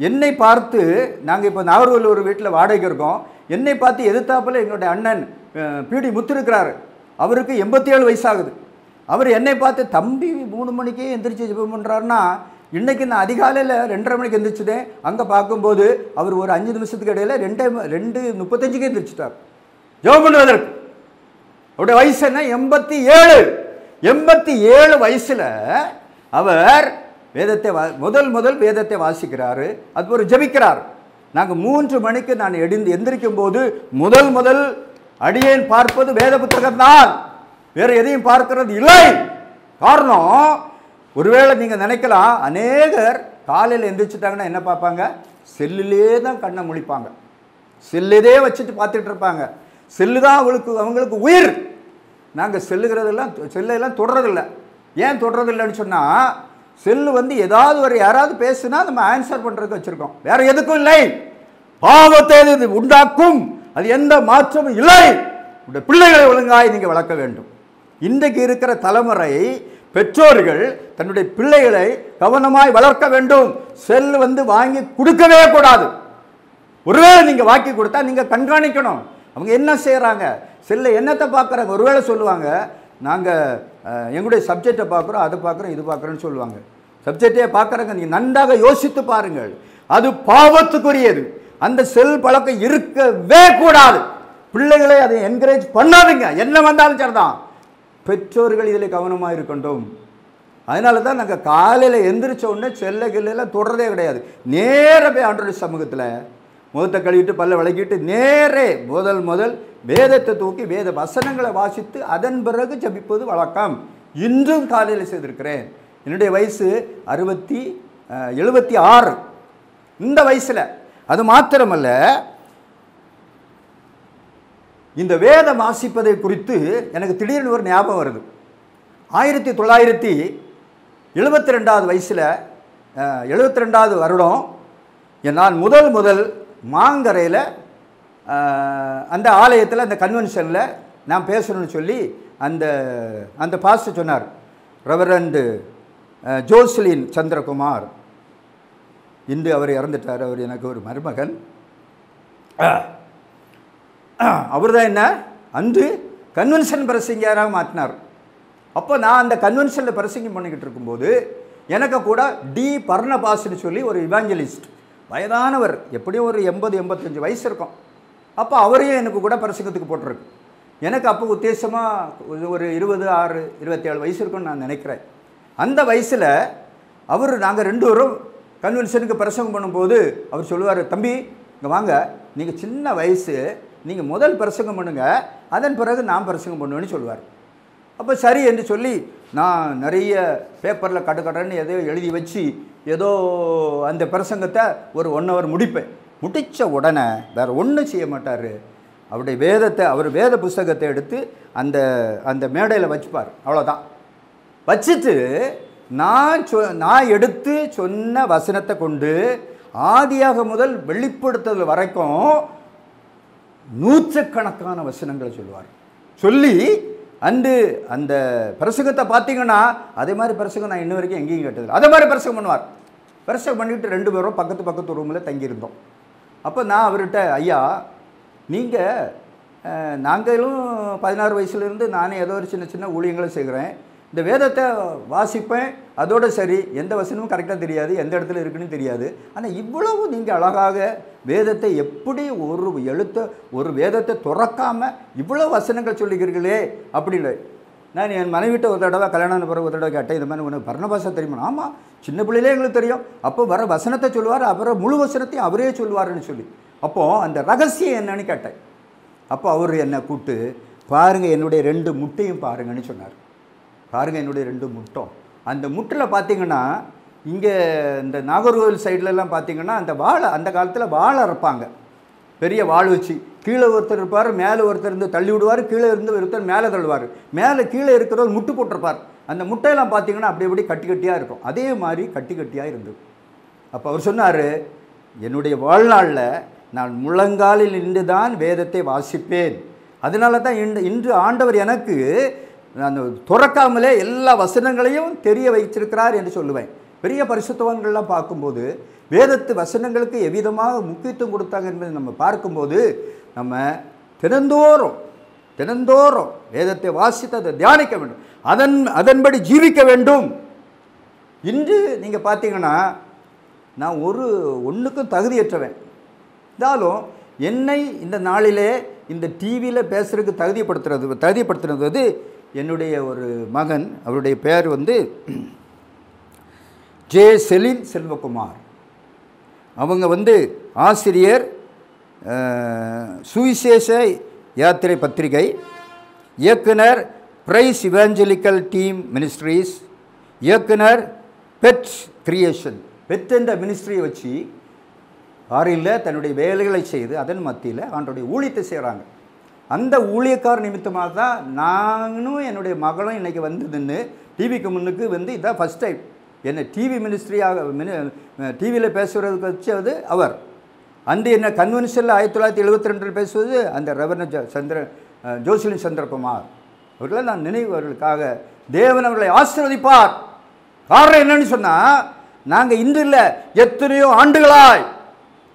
Speaker 2: என்னை பார்த்து, நாங்கள் இப்போ நாகர்கோவில் ஒரு வீட்டில் வாடகைக்கு இருக்கோம், என்னை பார்த்து எதிர்த்தாப்பில் எங்களுடைய அண்ணன் பிடி முத்திருக்கிறார். அவருக்கு 87 வயசாகுது. அவர் என்னை பார்த்து, தம்பி 3 மணிக்கே எந்திரிச்சு ஜெபம் பண்ணுறாருன்னா, இன்றைக்கி நான் அதிகாலையில் 2:30 மணிக்கு எந்திரிச்சிட்டேன். அங்கே பார்க்கும்போது அவர் ஒரு 5 நிமிஷத்துக்கு இடையில் 2:35க்கே எந்திரிச்சிட்டார் ஜெபம் பண்ணுவதற்கு. அவருடைய வயசு என்ன? 87 வயசில் அவர் வேதத்தை முதல் வேதத்தை வாசிக்கிறாரு. அது ஒரு ஜெபிக்கிறார். நாங்கள் 3 மணிக்கு நான் எந்திரிக்கும் போது முதல் அடியேன் பார்ப்பது வேத புத்தகம் தான், வேறு எதையும் பார்க்கிறது இல்லை. காரணம், ஒருவேளை நீங்கள் நினைக்கலாம், அநேகர் காலையில் எந்திரிச்சிட்டாங்கன்னா என்ன பார்ப்பாங்க? செல்லிலே தான் கண்ணை முழிப்பாங்க, செல்லுதே வச்சுட்டு பார்த்துட்டு இருப்பாங்க. செல்லு தான் அவங்களுக்கு உயிர். நாங்கள் செல்லெல்லாம் தொடரதில்லை. ஏன் தொடரதில்லைன்னு சொன்னால், செல்லு வந்து ஏதாவது யாராவது பேசுனா நம்ம ஆன்சர் பண்ணுறதுக்கு வச்சுருக்கோம், வேறு எதுக்கும் இல்லை. பாவத்தை உண்டாக்கும், அது எந்த மாற்றமும் இல்லை. உடைய பிள்ளைகளை ஒழுங்காய் நீங்கள் வளர்க்க வேண்டும். இன்றைக்கு இருக்கிற தலைமுறை பெற்றோர்கள் தன்னுடைய பிள்ளைகளை கவனமாய் வளர்க்க வேண்டும். செல் வந்து வாங்கி கொடுக்கவே கூடாது. ஒருவேளை நீங்கள் வாங்கி கொடுத்தா நீங்கள் கண்காணிக்கணும், அவங்க என்ன செய்கிறாங்க, செல்லை என்னத்தை பார்க்குறாங்க. ஒருவேளை சொல்லுவாங்க, நாங்கள் எங்களுடைய சப்ஜெக்டை பார்க்குறோம், அதை பார்க்குறோம், இது பார்க்குறோன்னு சொல்லுவாங்க. சப்ஜெக்டே பார்க்குறங்க, நீங்கள் நன்றாக யோசித்து பாருங்கள். அது பாவத்துக்குரியது. அந்த செல் பழக்கம் இருக்கவே கூடாது. பிள்ளைகளை அதை என்கரேஜ் பண்ணாதுங்க. என்ன வந்தாலும் சரிதான். பெற்றோர்கள் இதில் கவனமாக இருக்கட்டும். அதனால தான் நாங்கள் காலையில் எந்திரிச்ச உடனே செல்ல கிள்ளையெல்லாம் தொடர்றதே கிடையாது. நேர போய் ஆண்டவருடைய சமூகத்தில் முகத்தை கழுவிட்டு பல்ல விளக்கிட்டு நேரே முதல் வேதத்தை தூக்கி வேத வசனங்களை வாசித்து அதன் பிறகு ஜபிப்பது வழக்கம். இன்றும் காலையில் செய்திருக்கிறேன். என்னுடைய வயசு 76. இந்த வயசில் அது மாத்திரமல்ல, இந்த வேதம் வாசிப்பதை குறித்து எனக்கு திடீர்னு ஒரு ஞாபகம் வருது. 1972 வயசில் 72வது வருடம் நான் முதல் மாங்கரையில் அந்த ஆலயத்தில் அந்த கன்வென்ஷனில் நான் பேசணும்னு சொல்லி அந்த பாஸ்டர் சொன்னார். Reverend Joslin Chandrakumar. இன்று அவர் இறந்துட்டார். அவர் எனக்கு ஒரு மருமகன். அவர் தான் என்ன அன்று கன்வென்ஷன் பிரசங்கியாராக மாற்றினார். அப்போ நான் அந்த கன்வென்ஷனில் பிரசங்கம் பண்ணிக்கிட்டு இருக்கும்போது எனக்கு கூட டி பர்னபாஸ்ன்னு சொல்லி ஒரு இவாஞ்சலிஸ்ட், வயதானவர், எப்படியும் ஒரு 80-85 வயசு இருக்கும். அப்போ அவரையும் எனக்கு கூட பிரசங்கத்துக்கு போட்டிருக்கு. எனக்கு அப்போ உத்தேசமாக ஒரு 26-27 வயசு இருக்குன்னு நான் நினைக்கிறேன். அந்த வயசில் நாங்கள் 2 பேரும் கன்வென்ஷனுக்கு பிரசங்கம் பண்ணும்போது அவர் சொல்லுவார், தம்பி இங்கே வாங்க, நீங்கள் சின்ன வயசு, நீங்கள் முதல் பிரசங்கம் பண்ணுங்கள், அதன் பிறகு நான் பிரசங்கம் பண்ணுவேன்னு சொல்லுவார். அப்போ சரி என்று சொல்லி நான் நிறைய பேப்பரில் கடன்னு ஏதோ எழுதி வச்சு ஏதோ அந்த பிரசங்கத்தை ஒரு 1 hour முடிப்பேன். முடித்த உடனே வேறு ஒன்றும் செய்ய மாட்டார். அவருடைய வேதத்தை, அவர் வேத புஸ்தகத்தை எடுத்து அந்த மேடையில் வச்சுப்பார். அவ்வளோதான். வச்சுட்டு நான் எடுத்து சொன்ன வசனத்தை கொண்டு ஆதியாக முதல் வெளிப்படுத்துதல் வரைக்கும் நூற்றுக்கணக்கான வசனங்களை சொல்லுவார். சொல்லி அந்த பிரசங்கத்தை பார்த்தீங்கன்னா அதே மாதிரி பிரசங்கம் நான் இன்ன வரைக்கும் எங்கேயும் கேட்டதில்லை. அதே மாதிரி பிரசங்கம் பண்ணுவார். பிரசங்கம் பண்ணிவிட்டு 2 பேரும் பக்கத்து ரூமில் தங்கியிருந்தோம். அப்போ நான் அவர்கிட்ட, ஐயா நாங்களும் 16 வயசுலேருந்து நானே ஏதோ ஒரு சின்ன ஊழியங்களை செய்கிறேன், இந்த வேதத்தை வாசிப்பேன், அதோடு சரி, எந்த வசனமும் கரெக்டாக தெரியாது, எந்த இடத்துல இருக்குன்னு தெரியாது, ஆனால் இவ்வளவு நீங்கள் அழகாக வேதத்தை எப்படி ஒரு வேதத்தை துறக்காமல் இவ்வளோ வசனங்கள் சொல்லிக்கிறீர்களே அப்படின்னு. நான் என் மனைவிட்ட ஒரு தடவை கல்யாணம் பிறகு ஒரு தடவை கேட்டேன், இந்த மாதிரி உனக்கு பர்னபாஸை தெரியுமா? ஆமாம், சின்ன பிள்ளையிலே எங்களுக்கு தெரியும். அப்போ வர வசனத்தை சொல்லுவார், அப்புறம் முழு வசனத்தையும் அவரே சொல்லுவார்னு சொல்லி. அப்போது அந்த ரகசியம் என்னன்னு கேட்டேன். அப்போ அவர் என்னை கூப்பிட்டு, பாருங்கள் என்னுடைய 2 முட்டையும் பாருங்கன்னு சொன்னார். பாருங்கள் என்னுடைய 2 முட்டம். அந்த முட்டில் பார்த்தீங்கன்னா இங்கே இந்த நாகர்கோவில் சைட்லலாம் பார்த்தீங்கன்னா அந்த காலத்தில் வாழை அறுப்பாங்க. பெரிய வாள் வச்சு கீழே ஒருத்தர் இருப்பார், மேலே ஒருத்தர் இருந்து தள்ளி விடுவார், கீழே இருந்து ஒருத்தர் மேலே தள்ளுவார், மேலே கீழே இருக்கிறவர் முட்டு போட்டிருப்பார். அந்த முட்டையெல்லாம் பார்த்தீங்கன்னா அப்படி கட்டியாக இருக்கும். அதே மாதிரி கட்டியாக இருந்தது. அப்போ அவர் சொன்னார், என்னுடைய வாழ்நாளில் நான் முழங்காலில் நின்று தான் வேதத்தை வாசிப்பேன். அதனால தான் இன்று ஆண்டவர் எனக்கு நான் துறக்காமலே எல்லா வசனங்களையும் தெரிய வைத்திருக்கிறார் என்று சொல்லுவேன். பெரிய பரிசுத்தவான்கள்லாம் பார்க்கும்போது வேதத்து வசனங்களுக்கு எவ்விதமாக முக்கியத்துவம் கொடுத்தாங்க என்பதை நம்ம பார்க்கும்போது நம்ம தினந்தோறும் வேதத்தை வாசித்து அதை தியானிக்க வேண்டும், அதன்படி ஜீவிக்க வேண்டும். இன்று நீங்கள் பார்த்தீங்கன்னா நான் ஒன்றுக்கும் தகுதியற்றவன். இருந்தாலும் என்னை இந்த நாளிலே இந்த டிவியில் பேசுகிறதுக்கு தகுதிப்படுத்துறது என்னுடைய ஒரு மகன். அவருடைய பேர் ஜே செலின் செல்வகுமார். அவங்க ஆசிரியர், சுவிசேஷ யாத்திரை பத்திரிகை, இயக்குனர் பிரைஸ் இவாஞ்சலிக்கல் டீம் மினிஸ்ட்ரீஸ், இயக்குனர் பெட் கிரியேஷன். பெட் என்ற மினிஸ்ட்ரியை வச்சு ஆறில் தன்னுடைய வேலைகளை செய்து அதன் மத்தியில் ஆண்டோடைய ஊழியத்தை செய்கிறாங்க. அந்த ஊழியக்கார நிமித்தமாக தான் நானும் என்னுடைய மகளும் இன்றைக்கி நின்று டிவிக்கு முன்னுக்கு இதுதான் ஃபஸ்ட் டைம் என்னை டிவி மினிஸ்ட்ரியாக டிவியில் பேசுகிறதுக்கு வச்சது அவர். என்ன கன்வென்ஷனில் 1972 பேசுவது அந்த ரெவரண்ட் ஜோஸ்லின் சந்திரகுமார் அவர்களை நான் அவர்களுக்காக தேவன் அவர்களை ஆசீர்வதிப்பார். காரணம் என்னன்னு சொன்னால், நாங்கள் இன்று இல்லை, எத்தனையோ ஆண்டுகளாய்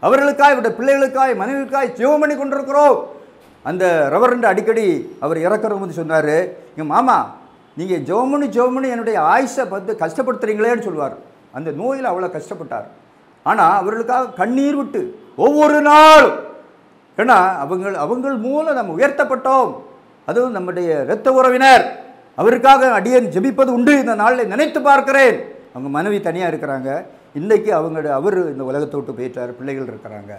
Speaker 2: அவர்களுக்காய், அவருடைய பிள்ளைகளுக்காய், மனைவிக்காய் ஜெபம் பண்ணி கொண்டிருக்கிறோம். அந்த ரெவரண்ட் அடிக்கடி அவர் இறக்குற போது சொன்னார், எங்கள் மாமா நீங்கள் ஜெபமணி என்னுடைய ஆயுஷை பார்த்து கஷ்டப்படுத்துறீங்களேன்னு சொல்லுவார். அந்த நோயில் அவ்வளோ கஷ்டப்பட்டார். ஆனால் அவர்களுக்காக கண்ணீர் விட்டு ஒவ்வொரு நாளும், ஏன்னா அவங்கள் மூலம் நம்ம உயர்த்தப்பட்டோம். அதுவும் நம்முடைய இரத்த உறவினர், அவருக்காக அடியேன் ஜெபிப்பது உண்டு. இந்த நாளில் நினைத்து பார்க்கிறேன். அவங்க மனைவி தனியாக இருக்கிறாங்க. இன்றைக்கி அவர் இந்த உலகத்தை விட்டு போயிட்டார். பிள்ளைகள் இருக்கிறாங்க.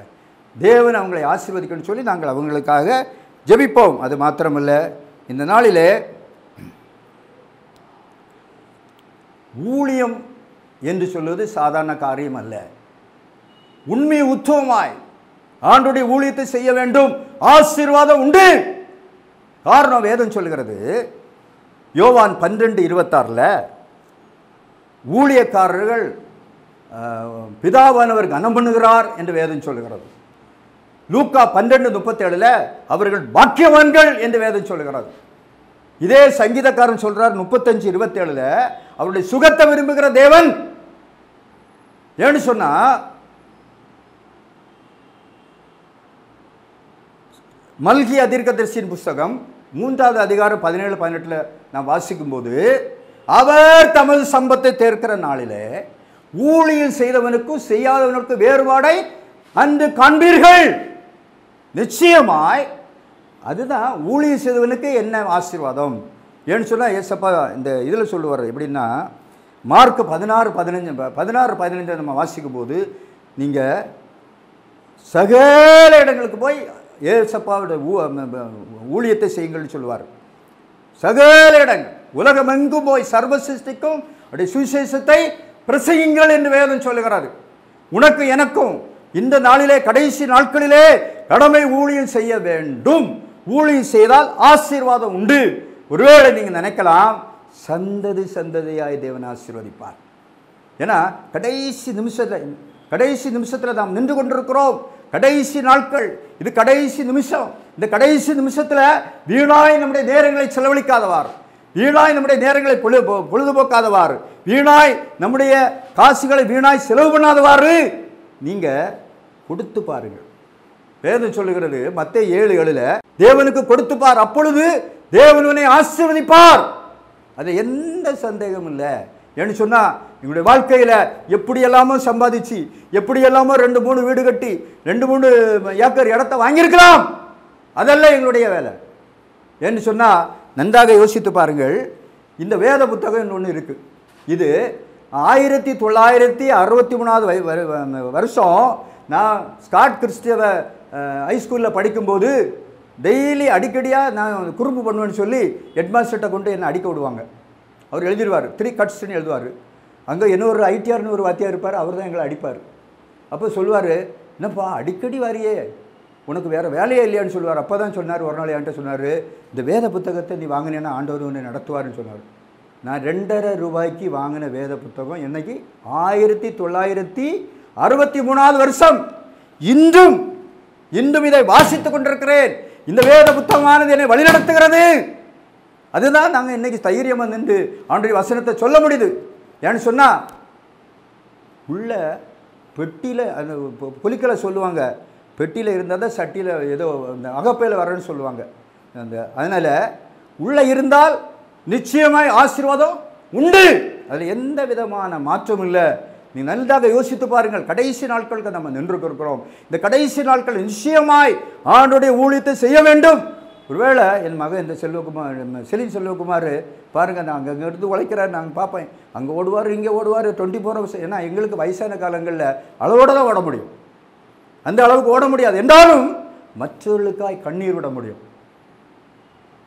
Speaker 2: தேவன் அவங்களை ஆசீர்வதிக்கணும்னு சொல்லி நாங்கள் அவங்களுக்காக ஜெபிப்போம். அது மாத்திரமல்ல, இந்த நாளிலே ஊழியம் என்று சொல்வது சாதாரண காரியம் அல்ல. உண்மை உத்தமமாய் ஆண்டுடைய ஊழியத்தை செய்ய வேண்டும். ஆசீர்வாதம் உண்டு. காரணம் வேதம் சொல்லுகிறது. யோவான் 12:26 ஊழியக்காரர்கள் பிதாவானவர் கனம் பண்ணுகிறார் என்று வேதம் சொல்லுகிறது. லூக்கா 12:37 அவர்கள் பாக்கியவான்கள் என்று வேதம் சொல்லுகிறது. இதே சங்கீதக்காரன் சொல்றார் 35:27 அவருடைய சுகத்தை விரும்புகிற தேவன். ஏன்னு சொன்னா மல்கியா தீர்க்கதரிசியின் புஸ்தகம் 3வது அதிகாரம் 17-18 நான் வாசிக்கும் போது, அவர் தமது சம்பத்தை தேர்க்கிற நாளிலே ஊழியம் செய்தவனுக்கும் செய்யாதவனுக்கும் வேறுபாடை அன்று காண்பீர்கள். நிச்சயமாய் அதுதான் ஊழியம் செய்தவனுக்கு என்ன ஆசீர்வாதம். ஏன்னு சொன்னால் ஏசப்பா இந்த இதில் சொல்லுவார். எப்படின்னா மார்க் 16:15 நம்ம வாசிக்கும் போது, நீங்கள் சகல இடங்களுக்கு போய் ஏசப்பாவுடைய ஊழியத்தை செய்யுங்கள்னு சொல்லுவார். சகல இடங்கள் உலகமெங்கும் போய் சர்வ சிருஷ்டிக்கும் அப்படி சுவிசேஷத்தை பிரசங்கிங்கள் என்று வேதம் சொல்லுகிறார். உனக்கு எனக்கும் இந்த நாளிலே கடைசி நாட்களிலே கடமை ஊழியம் செய்ய வேண்டும். ஊழியம் செய்தால் ஆசீர்வாதம் உண்டு. ஒருவேளை நீங்கள் நினைக்கலாம், சந்ததியாய் தேவன் ஆசீர்வதிப்பார். ஏன்னா கடைசி நிமிஷத்தில் நாம் நின்று கொண்டிருக்கிறோம். கடைசி நாட்கள், இது கடைசி நிமிஷம். இந்த கடைசி நிமிஷத்தில் வீணாய் நம்முடைய நேரங்களை செலவழிக்காதவாறு, வீணாய் நம்முடைய நேரங்களை பொழுதுபோக்காதவாறு, வீணாய் நம்முடைய காசுகளை வீணாய் செலவு பண்ணாதவாறு நீங்கள் கொடுத்து பாருங்கள். வேதம் சொல்லுகிறது மத்தேயு 7:7 தேவனுக்கு கொடுத்து பார், அப்பொழுது தேவனை ஆசீர்வதிப்பார். அது எந்த சந்தேகமும் இல்லை. ஏன்னு சொன்னால் எங்களுடைய வாழ்க்கையில் எப்படியெல்லாமோ சம்பாதிச்சு, எப்படியெல்லாமோ 2-3 வீடு கட்டி 2-3 ஏக்கர் இடத்த வாங்கியிருக்கலாம். அதெல்லாம் எங்களுடைய வேலை. ஏன்னு சொன்னால் நன்றாக யோசித்து பாருங்கள். இந்த வேத புத்தகம் ஒன்று இருக்குது. இது 1963 வருஷம் நான் ஸ்காட் கிறிஸ்டியவ ஹைஸ்கூலில் படிக்கும்போது டெய்லி அடிக்கடியாக நான் குறும்பு பண்ணுவேன்னு சொல்லி ஹெட்மாஸ்டர்கிட்ட கொண்டு என்னை அடிக்க விடுவாங்க. அவர் எழுதிடுவார், 3 கட்ஸ்ன்னு எழுதுவார். அங்கே இன்னொரு ஐடிஆர்னு ஒரு வாத்தியார் இருப்பார், அவர் தான் எங்களை அடிப்பார். அப்போ சொல்லுவார், என்னப்பா அடிக்கடி வாரியே, உனக்கு வேறு வேலையே இல்லையான்னு சொல்லுவார். அப்போ தான் சொன்னார், ஒரு நாள் என்கிட்ட சொன்னார், இந்த வேத புத்தகத்தை நீ வாங்கினேன்னா ஆண்டவர் உன்னை நடத்துவார்னு சொன்னார். நான் 2.5 ரூபாய்க்கு வாங்கின வேத புத்தகம் என்னைக்கு 1963 வருஷம். இன்றும் இதை வாசித்து கொண்டிருக்கிறேன். இந்த வேத புத்தகமானது என்னை வழிநடத்துகிறது. அதுதான் நாங்கள் இன்னைக்கு தைரியமாக நின்று ஆண்டவருடைய வசனத்தை சொல்ல முடியுது. ஏன்னு சொன்னால் உள்ள பெட்டியில் அந்த புலிக்களை சொல்லுவாங்க, பெட்டியில் இருந்தால் தான் சட்டியில் ஏதோ அந்த அகப்பையில் வரேன்னு சொல்லுவாங்க. அதனால் உள்ளே இருந்தால் நிச்சயமாய் ஆசீர்வாதம் உண்டு. அதில் எந்த விதமான மாற்றம் இல்லை. நீ நன்றாக யோசித்து பாருங்கள். கடைசி நாட்களுக்கு நம்ம நின்று இருக்கிறோம். இந்த கடைசி நாட்கள் நிச்சயமாய் ஆண்டவருடைய ஊழியத்தை செய்ய வேண்டும். ஒருவேளை என் மகன் இந்த செலின் செல்வகுமார் பாருங்கள், நான் அங்கே இருந்து உழைக்கிறார், நாங்கள் பார்ப்பேன். அங்கே ஓடுவார், இங்கே ஓடுவார், 24 hours. ஏன்னா எங்களுக்கு வயசான காலங்களில் அளவோடு தான் ஓட முடியும். அந்த அளவுக்கு ஓட முடியாது. என்றாலும் மற்றவர்களுக்காய் கண்ணீர் விட முடியும்.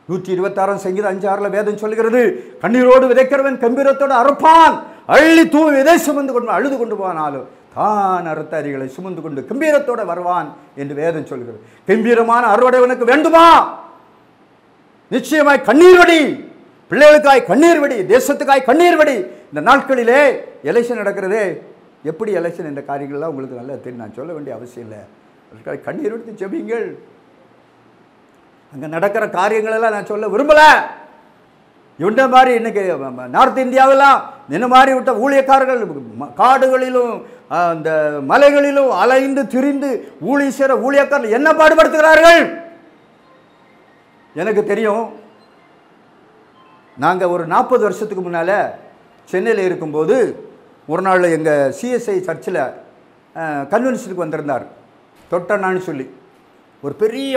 Speaker 2: 126 சங்கீதம் 5:6 வேதம் சொல்கிறது, கண்ணீரோடு விதைக்கிறவன் கம்பீரத்தோடு அறுப்பான், அள்ளி தூவி விதை சுமந்து கொண்டு அழுது கொண்டு போனாலும் தான் அறுத்த அரிகளை சுமந்து கொண்டு கம்பீரத்தோடு வருவான் என்று வேதம் சொல்கிறது. கம்பீரமான அறுவடைவனுக்கு வேண்டுமா? நிச்சயமாய் கண்ணீர் வடி, பிள்ளைகளுக்காய் கண்ணீர் வடி, தேசத்துக்காய் கண்ணீர் வடி. இந்த நாட்களிலே எலெக்ஷன் நடக்கிறதே, எப்படி எலெக்ஷன் என்ற காரியங்கள்லாம் உங்களுக்கு நல்லா தெரியும், நான் சொல்ல வேண்டிய அவசியம் இல்லை. அதற்காக கண்ணீர் விடுத்து ஜெபிங்கள். அங்கே நடக்கிற காரியங்களெல்லாம் நான் சொல்ல விரும்பலை. இந்த மாதிரி இன்னைக்கு நார்த் இந்தியாவெல்லாம் இந்த மாதிரி விட்ட ஊழியக்காரர்கள் காடுகளிலும் அந்த மலைகளிலும் அலைந்து திரிந்து ஊழிய செய்கிற ஊழியக்காரர்கள் என்ன பாடுபடுத்துகிறார்கள்? எனக்கு தெரியும், நாங்கள் ஒரு 40 வருஷத்துக்கு முன்னால் சென்னையில் இருக்கும்போது ஒரு நாள் எங்கள் சிஎஸ்ஐ சர்ச்சில் கன்வென்ஷனுக்கு வந்திருந்தார் தொட்டண்ணான்னு சொல்லி. ஒரு பெரிய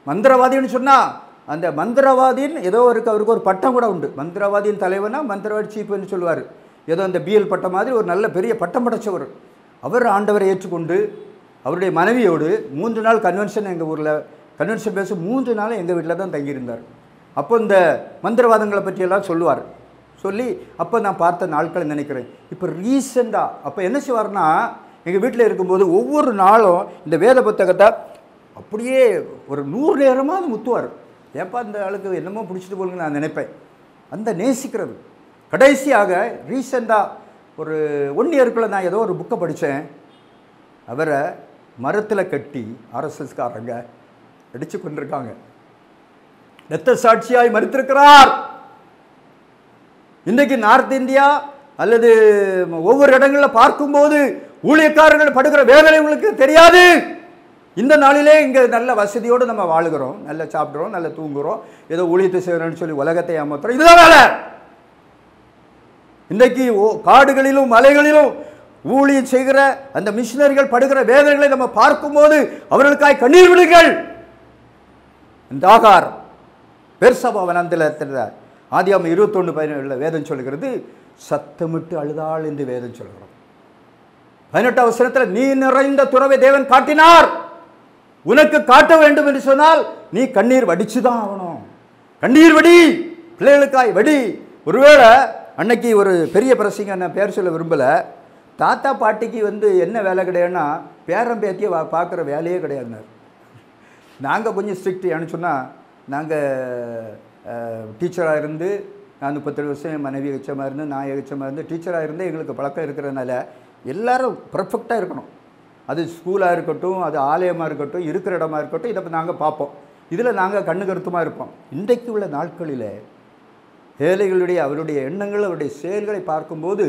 Speaker 2: மந்திரவாதின்னு சொன்னால் அந்த மந்திரவாதின்னு ஏதோ அவருக்கு ஒரு பட்டம் கூட உண்டு. மந்திரவாதியின் தலைவனா மந்திரவாதி சீஃப்னு சொல்லுவார். ஏதோ அந்த பிஎல் பட்டம் மாதிரி ஒரு நல்ல பெரிய பட்டம் படைச்சவர். அவர் ஆண்டவரை ஏற்றுக்கொண்டு அவருடைய மனைவியோடு 3 நாள் கன்வென்ஷன் எங்கள் ஊரில் கன்வென்ஷன் பேச 3 நாள் எங்கள் வீட்டில் தான் தங்கியிருந்தார். அப்போ இந்த மந்திரவாதங்களை பற்றியெல்லாம் சொல்லுவார். சொல்லி அப்போ நான் பார்த்த நாட்களை நினைக்கிறேன். இப்போ ரீசெண்டாக அப்போ என்ன செய்வார்னா, எங்கள் வீட்டில் இருக்கும்போது ஒவ்வொரு நாளும் இந்த வேத புத்தகத்தை அப்படியே ஒரு 100 நேரமாக முத்துவார். ஏப்பா இந்த ஆளுக்கு என்னமோ பிடிச்சிட்டு போலுன்னு நான் நினைப்பேன். அந்த நேசிக்கிறது. கடைசியாக ரீசெண்டாக ஒரு 1 இயருக்குள்ளே நான் ஏதோ ஒரு புக்கை படித்தேன். அவரை மரத்தில் கட்டி ஆர்எஸ்எஸ்காரங்க அடித்து கொண்டிருக்காங்க. இரத்த சாட்சியாய் மறித்திருக்கிறார். இன்றைக்கு நார்த் இந்தியா அல்லது ஒவ்வொரு இடங்களில் பார்க்கும்போது ஊழியக்காரர்கள் படுகிற வேதனை உங்களுக்கு தெரியாது. இந்த நாளிலே இங்கே நல்ல வசதியோடு நம்ம வாழுகிறோம், நல்லா சாப்பிட்றோம், நல்லா தூங்குகிறோம், ஏதோ ஊழியத்தை செய்கிறோன்னு சொல்லி உலகத்தை ஏமாத்துறோம். இதுதான் வேலை. இன்றைக்கு காடுகளிலும் மலைகளிலும் ஊழியம் செய்கிற அந்த மிஷினரிகள் படுகிற வேதனைகளை நம்ம பார்க்கும்போது அவர்களுக்காய் கண்ணீர் விடுங்கள். இந்த ஆகார் பெர்சபா வனாந்திரத்தில் ஆதியாகமம் 21:17 வேதம் சொல்கிறது, சத்தமிட்டு அழுதாள் என்று வேதம் சொல்கிறோம். 18ஆம் வசனத்தில் நீ நிறைந்த துறவை தேவன் காட்டினார். உனக்கு காட்ட வேண்டும் என்று சொன்னால் நீ கண்ணீர் வடிச்சுதான் ஆகணும். கண்ணீர் வடி, பிள்ளைகளுக்காய் வடி. ஒருவேளை அன்னைக்கு ஒரு பெரிய பிரசங்க, நான் பேர் சொல்ல விரும்பலை, தாத்தா பாட்டிக்கு என்ன வேலை கிடையாதுன்னா பேரம் பேத்தியை பார்க்குற வேலையே கிடையாதுன்னார். நாங்கள் கொஞ்சம் ஸ்ட்ரிக்ட். ஏன்னு சொன்னால் நாங்கள் டீச்சராக இருந்து நான் 37 வருஷம் என் மனைவி எச்சமாக இருந்து நான் எச்சமாக இருந்து டீச்சராக இருந்து எங்களுக்கு பழக்கம் இருக்கிறதுனால எல்லோரும் பர்ஃபெக்டாக இருக்கணும். அது ஸ்கூலாக இருக்கட்டும், அது ஆலயமாக இருக்கட்டும், இருக்கிற இடமா இருக்கட்டும், இதை நாங்கள் பார்ப்போம். இதில் நாங்கள் கண்ணு கருத்துமாக இருப்போம். இன்றைக்கு உள்ள நாட்களில் ஏழைகளுடைய அவருடைய எண்ணங்கள் அவருடைய செயல்களை பார்க்கும்போது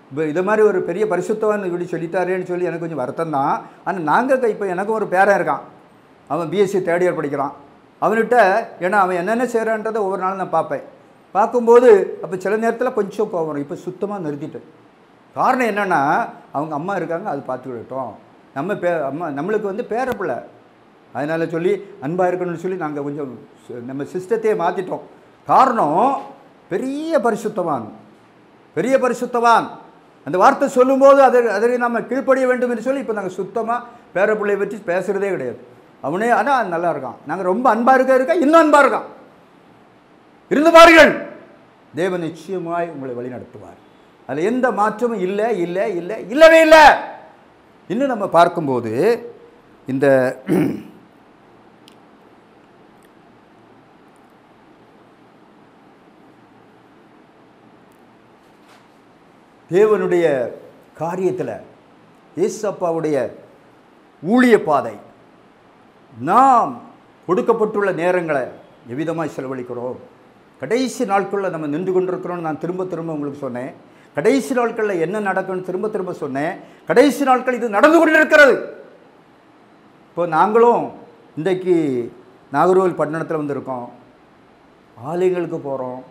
Speaker 2: இப்போ இதை மாதிரி ஒரு பெரிய பரிசுத்தவான் இப்படி சொல்லித்தாரேன்னு சொல்லி எனக்கு கொஞ்சம் வருத்தம் தான். ஆனால் நாங்கள் இப்போ எனக்கும் ஒரு பேரன் இருக்கான். அவன் பிஎஸ்சி 3rd இயர் படிக்கிறான். அவன்கிட்ட ஏன்னா அவன் என்னென்ன செய்கிறான்றதை ஒவ்வொரு நாளும் நான் பார்ப்பேன். பார்க்கும்போது அப்போ சில நேரத்தில் கொஞ்சம் கோவம். இப்போ சுத்தமாக நிறுத்திட்டேன். காரணம் என்னென்னா அவங்க அம்மா இருக்காங்க, அது பார்த்துக்கிட்டோம். நம்ம அம்மா நம்மளுக்கு பேரப்பிள்ளை, அதனால் சொல்லி அன்பாக இருக்கணும்னு சொல்லி நாங்கள் கொஞ்சம் நம்ம சிஸ்டத்தையே மாற்றிட்டோம். காரணம் பெரிய பரிசுத்தவான் அந்த வார்த்தை சொல்லும்போது அதை நம்ம கீழ்ப்படிய வேண்டும் என்று சொல்லி இப்போ நாங்கள் சுத்தமாக பேரப்பிள்ளையை பற்றி பேசுகிறதே கிடையாது. அவனே ஆனால் நல்லா இருக்கான். நாங்கள் ரொம்ப அன்பாக இருக்கா இன்னும் அன்பாக இருக்கான். இருந்து பாருங்கள், தேவன் நிச்சயமாய் உங்களை வழி நடத்துவார். அதில் எந்த மாற்றமும் இல்லவே இல்லை. இன்னும் நம்ம பார்க்கும்போது இந்த தேவனுடைய காரியத்தில் ஏசப்பாவுடைய ஊழிய பாதை நாம் கொடுக்கப்பட்டுள்ள நேரங்களை எவ்விதமாக செலவழிக்கிறோம். கடைசி நாட்களில் நம்ம நின்று கொண்டிருக்கிறோம்னு நான் திரும்ப உங்களுக்கு சொன்னேன். கடைசி நாட்களில் என்ன நடக்கும்னு திரும்ப சொன்னேன். கடைசி நாட்கள் இது நடந்து கொண்டிருக்கிறது. இப்போ நாங்களும் இன்றைக்கு நாகர்கோவில் பட்டணத்தில் வந்திருக்கோம். ஆலயங்களுக்கு போகிறோம்,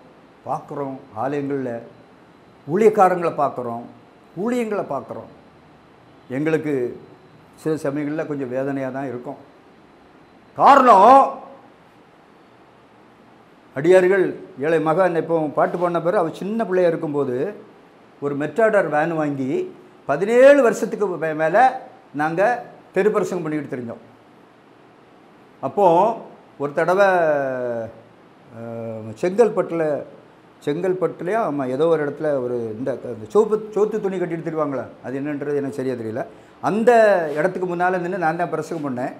Speaker 2: பார்க்குறோம். ஆலயங்களில் ஊழியக்காரங்களை பார்க்குறோம், ஊழியங்களை பார்க்குறோம். எங்களுக்கு சில சமயங்களில் கொஞ்சம் வேதனையாக தான் இருக்கும். காரணம் அடியார்கள் ஏழை மகன் இப்போ பாட்டு போன பிறகு அவர் சின்ன பிள்ளையாக இருக்கும்போது ஒரு மெட்ராடர் வேன் வாங்கி 17 வருஷத்துக்கு மேலே நாங்கள் தெருப்பிரசங்கம் பண்ணிக்கிட்டு தெரிஞ்சோம். அப்போது ஒரு தடவை செங்கல்பட்டுலையா ஆமாம் ஏதோ ஒரு இடத்துல ஒரு இந்த சோத்து துணி கட்டிட்டு தருவாங்களே, அது என்னன்றது எனக்கு சரியாக தெரியல. அந்த இடத்துக்கு முன்னால் நின்று நான் தான் பிரசங்கம் பண்ணேன்.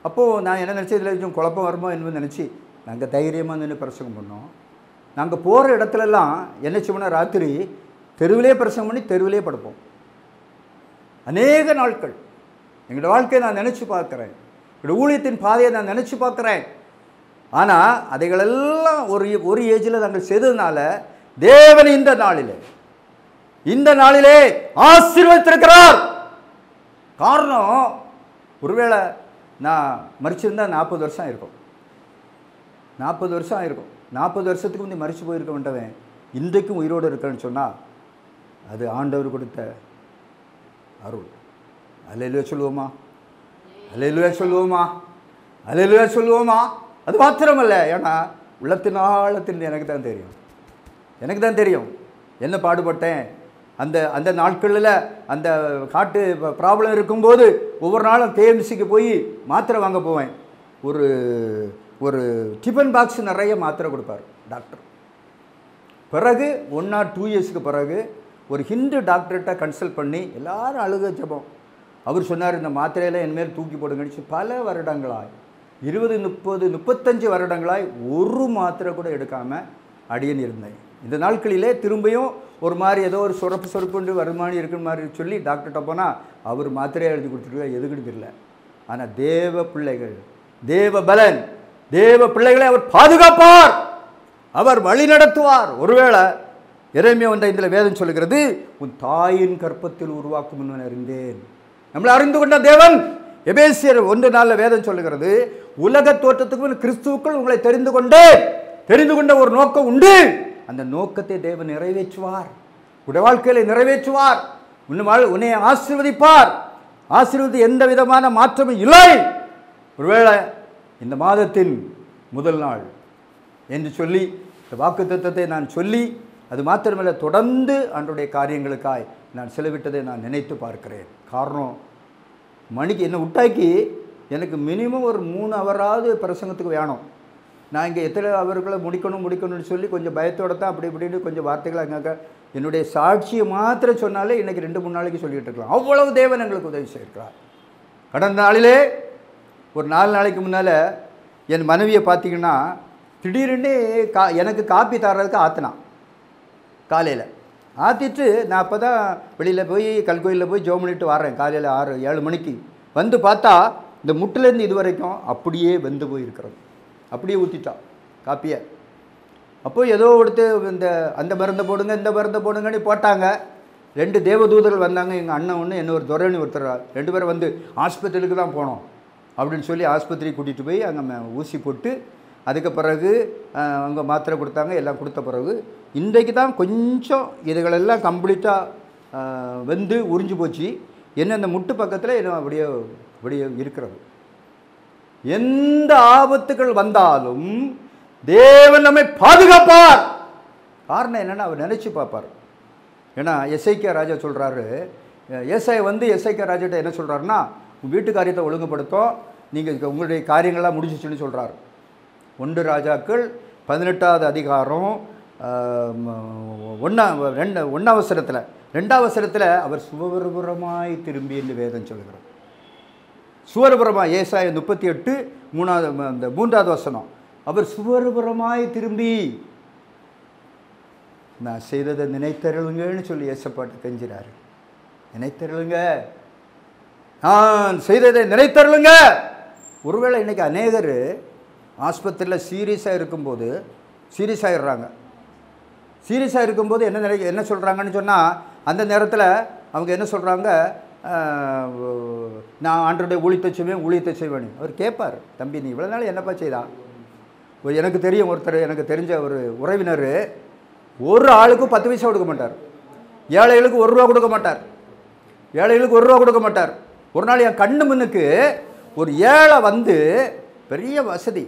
Speaker 2: அப்போது நான் என்ன நினச்சேன், இதில் கொஞ்சம் குழப்பம் வருமோ என்று நினச்சி நாங்கள் தைரியமாக நின்று பிரசங்கம் பண்ணோம். நாங்கள் போகிற இடத்துலலாம் என்ன செய்வோம்னா ராத்திரி தெருவிலே பிரசங்கம் பண்ணி தெருவிலே படுப்போம். அநேக நாட்கள் எங்களோட வாழ்க்கையை நான் நினச்சி பார்க்குறேன், என்னோடய ஊழியத்தின் பாதையை நான் நினச்சி பார்க்குறேன். ஆனால் அதைகளெல்லாம் ஒரு ஏஜில் நாங்கள் செய்ததுனால தேவன் இந்த நாளிலே ஆசீர்வதித்திருக்கிறார். காரணம் ஒருவேளை நான் மறிச்சிருந்தால் 40 வருஷம் இருக்கும். 40 வருஷம் ஆயிருக்கும். 40 வருஷத்துக்கு முந்தைய மறித்து போயிருக்க வேண்டவன் இன்றைக்கும் உயிரோடு இருக்கேன்னு சொன்னால் அது ஆண்டவர் கொடுத்த அருள். அல்லேலூயா சொல்லுவோமா? அல்லேலூயா சொல்லுவோமா? அல்லேலூயா சொல்லுவோமா? அது மாத்திரமல்ல, ஏன்னா உள்ளத்தின் ஆழத்தில் எனக்கு தான் தெரியும், எனக்கு தான் தெரியும் என்ன பாடுபட்டேன். அந்த அந்த நாட்களில் அந்த காட்டு ப்ராப்ளம் இருக்கும்போது ஒவ்வொரு நாளும் கேஎம்சிக்கு போய் மாத்திரை வாங்க போவேன். ஒரு ஒரு டிஃபன் பாக்ஸ் நிறைய மாத்திரை கொடுப்பார் டாக்டர். பிறகு 1 or 2 இயர்ஸுக்கு பிறகு ஒரு ஹிந்து டாக்டர்கிட்ட கன்சல்ட் பண்ணி எல்லாரும் அழுக ஜெபம். அவர் சொன்னார், இந்த மாத்திரையெல்லாம் என்மேல் தூக்கி போடுங்கன்னு. பல வருடங்களாய் 20, 30, 35 வருடங்களாய் ஒரு மாத்திரை கூட எடுக்காமல் அடியன் இருந்தேன். இந்த நாட்களிலே திரும்பியும் ஒரு மாதிரி ஏதோ ஒரு சொரப்பு வருமானம் இருக்கிற மாதிரி சொல்லி டாக்டர்கிட்ட போனால் அவர் மாத்திரையை எழுதி கொடுத்துருக்கார், எதுக்குன்னு தெரியல. ஆனால் தேவ பிள்ளைகள், தேவ பலன், தேவ பிள்ளைகளை அவர் பாதுகாப்பார், அவர் வழி நடத்துவார். ஒருவேளை எரேமியா வந்த இதில் வேதம் சொல்லுகிறது, உன் தாயின் கற்பத்தில் உருவாக்கும் முன் அறிந்தேன். நம்மளை அறிந்து கொண்ட தேவன். எபேசியர் 1:4 வேதம் சொல்லுகிறது, உலக தோற்றத்துக்கு முன் கிறிஸ்துவுக்குள் உங்களை தெரிந்து கொண்ட ஒரு நோக்கம் உண்டு. அந்த நோக்கத்தை தேவன் நிறைவேற்றுவார், உடைய வாழ்க்கையில நிறைவேற்றுவார். உன்னை ஆசீர்வதிப்பார். ஆசீர்வதி எந்த விதமான மாற்றமும் இல்லை. ஒருவேளை இந்த மாதத்தின் முதல் நாள் என்று சொல்லி இந்த வாக்குத்தத்தத்தை நான் சொல்லி, அது மாத்திரமல்ல தொடர்ந்து ஆண்டவருடைய காரியங்களுக்காய் நான் செலவிட்டதை நான் நினைத்து பார்க்கிறேன். காரணம், மணிக்கு என்னை விட்டாக்கி எனக்கு மினிமம் ஒரு 3 ஹவராவது பிரசங்கத்துக்கு வேணும். நான் இங்கே எத்தனை அவர்களை முடிக்கணும்னு சொல்லி கொஞ்சம் பயத்தோடு தான் அப்படி இப்படின்னு கொஞ்சம் வார்த்தைகள் அங்கே என்னுடைய சாட்சியை மாத்திரம் சொன்னாலே இன்றைக்கி 2-3 நாளைக்கு சொல்லிகிட்டு இருக்கலாம். அவ்வளவு தேவன் எங்களுக்கு உதவி செய்திருக்கிறார். கடந்த நாளிலே ஒரு 4 நாளைக்கு முன்னால் என் மனைவியை பார்த்திங்கன்னா திடீர்னு எனக்கு காப்பி தர்றதுக்கு ஆற்றினான். காலையில் ஆற்றிட்டு நான் அப்போ தான் வெளியில் போய் கல்கோயிலில் போய் ஜோம் பண்ணிட்டு வரேன். காலையில் 6-7 மணிக்கு வந்து பார்த்தா இந்த முட்டிலேருந்து இது வரைக்கும் அப்படியே வெந்து போயிருக்கிறது. அப்படியே ஊற்றிட்டான் காப்பியை. அப்போ ஏதோ கொடுத்து அந்த மருந்தை போடுங்க இந்த மருந்தை போடுங்கன்னு போட்டாங்க. 2 தேவதூதர்கள் வந்தாங்க, எங்கள் அண்ணன் ஒன்று என்ன ஒரு துரைன்னு ஒருத்தர், 2 பேரும் வந்து ஆஸ்பத்திரிக்கு தான் போனோம் அப்படின்னு சொல்லி ஆஸ்பத்திரி கூட்டிகிட்டு போய் அங்கே ஊசி போட்டு அதுக்கு பிறகு அங்கே மாத்திரை கொடுத்தாங்க. எல்லாம் கொடுத்த பிறகு இன்றைக்கு தான் கொஞ்சம் இதுகளெல்லாம் கம்ப்ளீட்டாக வெந்து உறிஞ்சு போச்சு. என்ன இந்த முட்டு பக்கத்தில் என்ன அப்படியே இருக்கிறது. எந்த ஆபத்துகள் வந்தாலும் தேவன் நம்மை பாதுகாப்பார். காரணம் என்னென்னா அவர் நினச்சி பார்ப்பார். ஏன்னா எஸ்ஐகே ராஜா சொல்கிறாரு, ஏசாயா வந்து எஸ்ஐகே ராஜாட்ட என்ன சொல்கிறாருன்னா, உங்கள் வீட்டு காரியத்தை ஒழுங்குபடுத்தும், நீங்கள் உங்களுடைய காரியங்கள்லாம் முடிஞ்சிச்சுன்னு சொல்கிறார். 1 ராஜாக்கள் 18வது அதிகாரம் 1 வசனத்தில் 2 வசனத்தில் அவர் சுவர்புறமாய் திரும்பி என்று வேதம் சொல்கிறார். சுவர்புறமாய் ஏசாயா 38 3வது வசனம், அவர் சுவர்புறமாய் திரும்பி நான் செய்ததை நினைத்தருளுங்கன்னு சொல்லி ஏசப்பாட்டு கெஞ்சிறாரு. நினைத்தருளுங்க, நான் செய்ததை நினைத்தருளுங்க. ஒருவேளை இன்றைக்கி அநேகர் ஆஸ்பத்திரியில் சீரியஸாக இருக்கும்போது சீரியஸாகிடுறாங்க. சீரியஸாக இருக்கும்போது என்ன சொல்கிறாங்கன்னு சொன்னால், அந்த நேரத்தில் அவங்க என்ன சொல்கிறாங்க, நான் ஆண்டருடைய ஊழியத்தை செய்வேன். அவர் கேட்பார், தம்பி நீ இவ்வளோ நாள் என்னப்பா செய்தா? எனக்கு தெரியும் ஒருத்தர், எனக்கு தெரிஞ்ச ஒரு உறவினர், ஒரு ஆளுக்கும் 10 பைசா கொடுக்க மாட்டார். ஏழைகளுக்கு 1 ரூபா கொடுக்க மாட்டார். ஏழைகளுக்கு 1 ரூபா கொடுக்க மாட்டார். ஒரு நாள் என் கண்ணு முன்னுக்கு ஒரு ஏழை வந்து, பெரிய வசதி,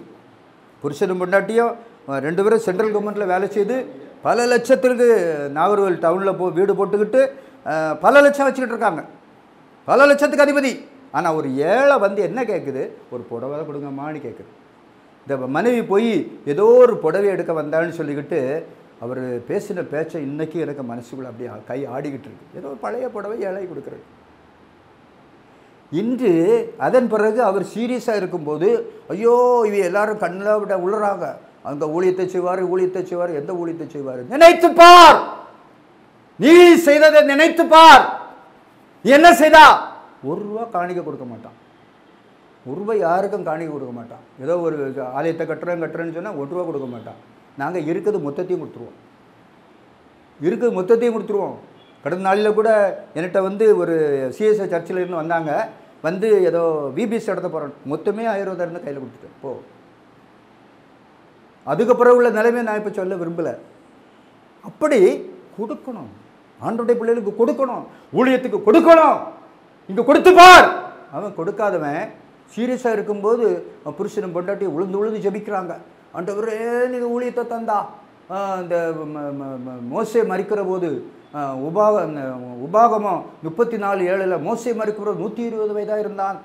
Speaker 2: புருஷனும் பொண்டாட்டியும் 2 பேரும் சென்ட்ரல் கவர்மெண்ட்டில் வேலை செய்து பல லட்சத்திற்கு நாகர்கோவில் டவுனில் வீடு போட்டுக்கிட்டு பல லட்சம் வச்சுக்கிட்டு இருக்காங்க, பல லட்சத்துக்கு அதிபதி. ஆனால் ஒரு ஏழை வந்து என்ன கேட்குது, ஒரு புடவை கொடுங்கம்மான்னு கேட்குது. இந்த மனைவி போய் ஏதோ ஒரு புடவை எடுக்க வந்தான்னு சொல்லிக்கிட்டு அவர் பேசின பேச்சை இன்றைக்கி எனக்கு மனசுக்குள்ளே அப்படியே கை ஆடிக்கிட்டு இருக்கு. ஏதோ பழைய புடவை ஏழை கொடுக்குறது. இன்று அதன் பிறகு அவர் சீரியஸாக இருக்கும்போது, ஐயோ இவ எல்லாரும் கண்ணில் விட உள்ளறாங்க, அங்கே ஊழியத்தை செய்வார். எந்த ஊழியத்தை செய்வார்? நினைத்துப்பார். நீ செய்ததை நினைத்துப்பார். நீ என்ன செய்தா? 1 ரூபா காணிக்க கொடுக்க மாட்டான். 1 ரூபாய் யாருக்கும் காணிக்க கொடுக்க மாட்டான். ஏதோ ஒரு ஆலயத்தை கட்டுறேன்னு சொன்னால் 1 ரூபா கொடுக்க மாட்டான். நாங்கள் இருக்கிறது மொத்தத்தையும் கொடுத்துருவோம். கடந்த நாளில் கூட என்கிட்ட வந்து ஒரு சிஎஸ்ஐ சர்ச்சில் இருந்து வந்தாங்க. வந்து ஏதோ விபிஎஸ் இடத்த போகிறோம், மொத்தமே 1000 கையில் கொடுத்துட்டேன். அதுக்கு பிறகு உள்ள நிலைமையை நான் இப்போ சொல்ல விரும்பலை. அப்படி கொடுக்கணும், ஆண்டவருடைய பிள்ளைகளுக்கு கொடுக்கணும், ஊழியத்துக்கு கொடுக்கணும். இங்கே கொடுத்து பார். அவன் கொடுக்காதவன் சீரியஸாக இருக்கும்போது புருஷனும் பொண்டாட்டி உளுந்து உளுந்து ஜெபிக்கிறாங்க. ஆண்டவரே நீங்கள் ஊழியத்தை தந்தா. இந்த மோசே மரிக்கிற போது உபாகமம் 34:7 மோசே மரிக்கிற 120 வயதாக இருந்தான்.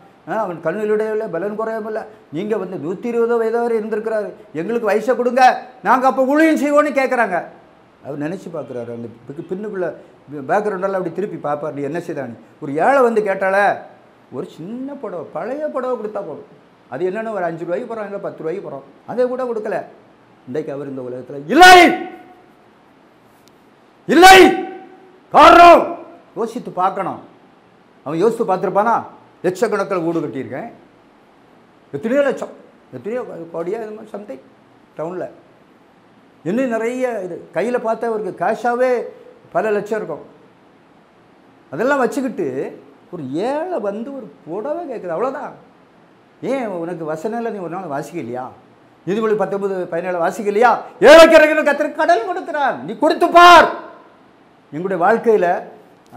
Speaker 2: அவன் கண்ணிலுடையில பலன் குறையமில்லை. நீங்கள் 120 வயதாக இருந்திருக்கிறாரு, எங்களுக்கு வயசை கொடுங்க, நாங்கள் அப்போ ஊழியம் செய்வோன்னு கேட்குறாங்க. அவர் நினச்சி பார்க்குறாரு. அந்த பின்னுக்குள்ளே பேக்ரவுண்டெல்லாம் அப்படி திருப்பி பார்ப்பார். நீ என்ன செய்தானு ஒரு ஏழை கேட்டால ஒரு சின்ன புடவை, பழைய புடவை கொடுத்தா போதும். அது என்னென்னு ஒரு 5 ரூபாய்க்கு போகிறோம், இல்லை 10 ரூபாய்க்கு போகிறோம், அதை கூட கொடுக்கல. இன்றைக்கு அவர் இந்த உலகத்தில் இல்லை இல்லை. காரணம் யோசித்து பார்க்கணும். அவன் யோசித்து பார்த்துருப்பானா? லட்சக்கணக்கில் வீடு கட்டியிருக்கேன், எத்தனையோ லட்சம், எத்தனையோ கோடியா இது மாதிரி சம்திங் டவுனில், இன்னும் நிறைய இது கையில் பார்த்தா அவருக்கு கேஷாகவே பல லட்சம் இருக்கும். அதெல்லாம் வச்சுக்கிட்டு ஒரு ஏழை ஒரு புடவை கேட்குது, அவ்வளோதான். ஏன் உனக்கு வசனில் நீ ஒரு நாள் வாசிக்கலையா? நீதிமொழி 19:17 வாசிக்கலையா? ஏழைக்கிறவங்க கத்திர கடன் கொடுக்குறான், நீ கொடுத்து பார். எங்களுடைய வாழ்க்கையில்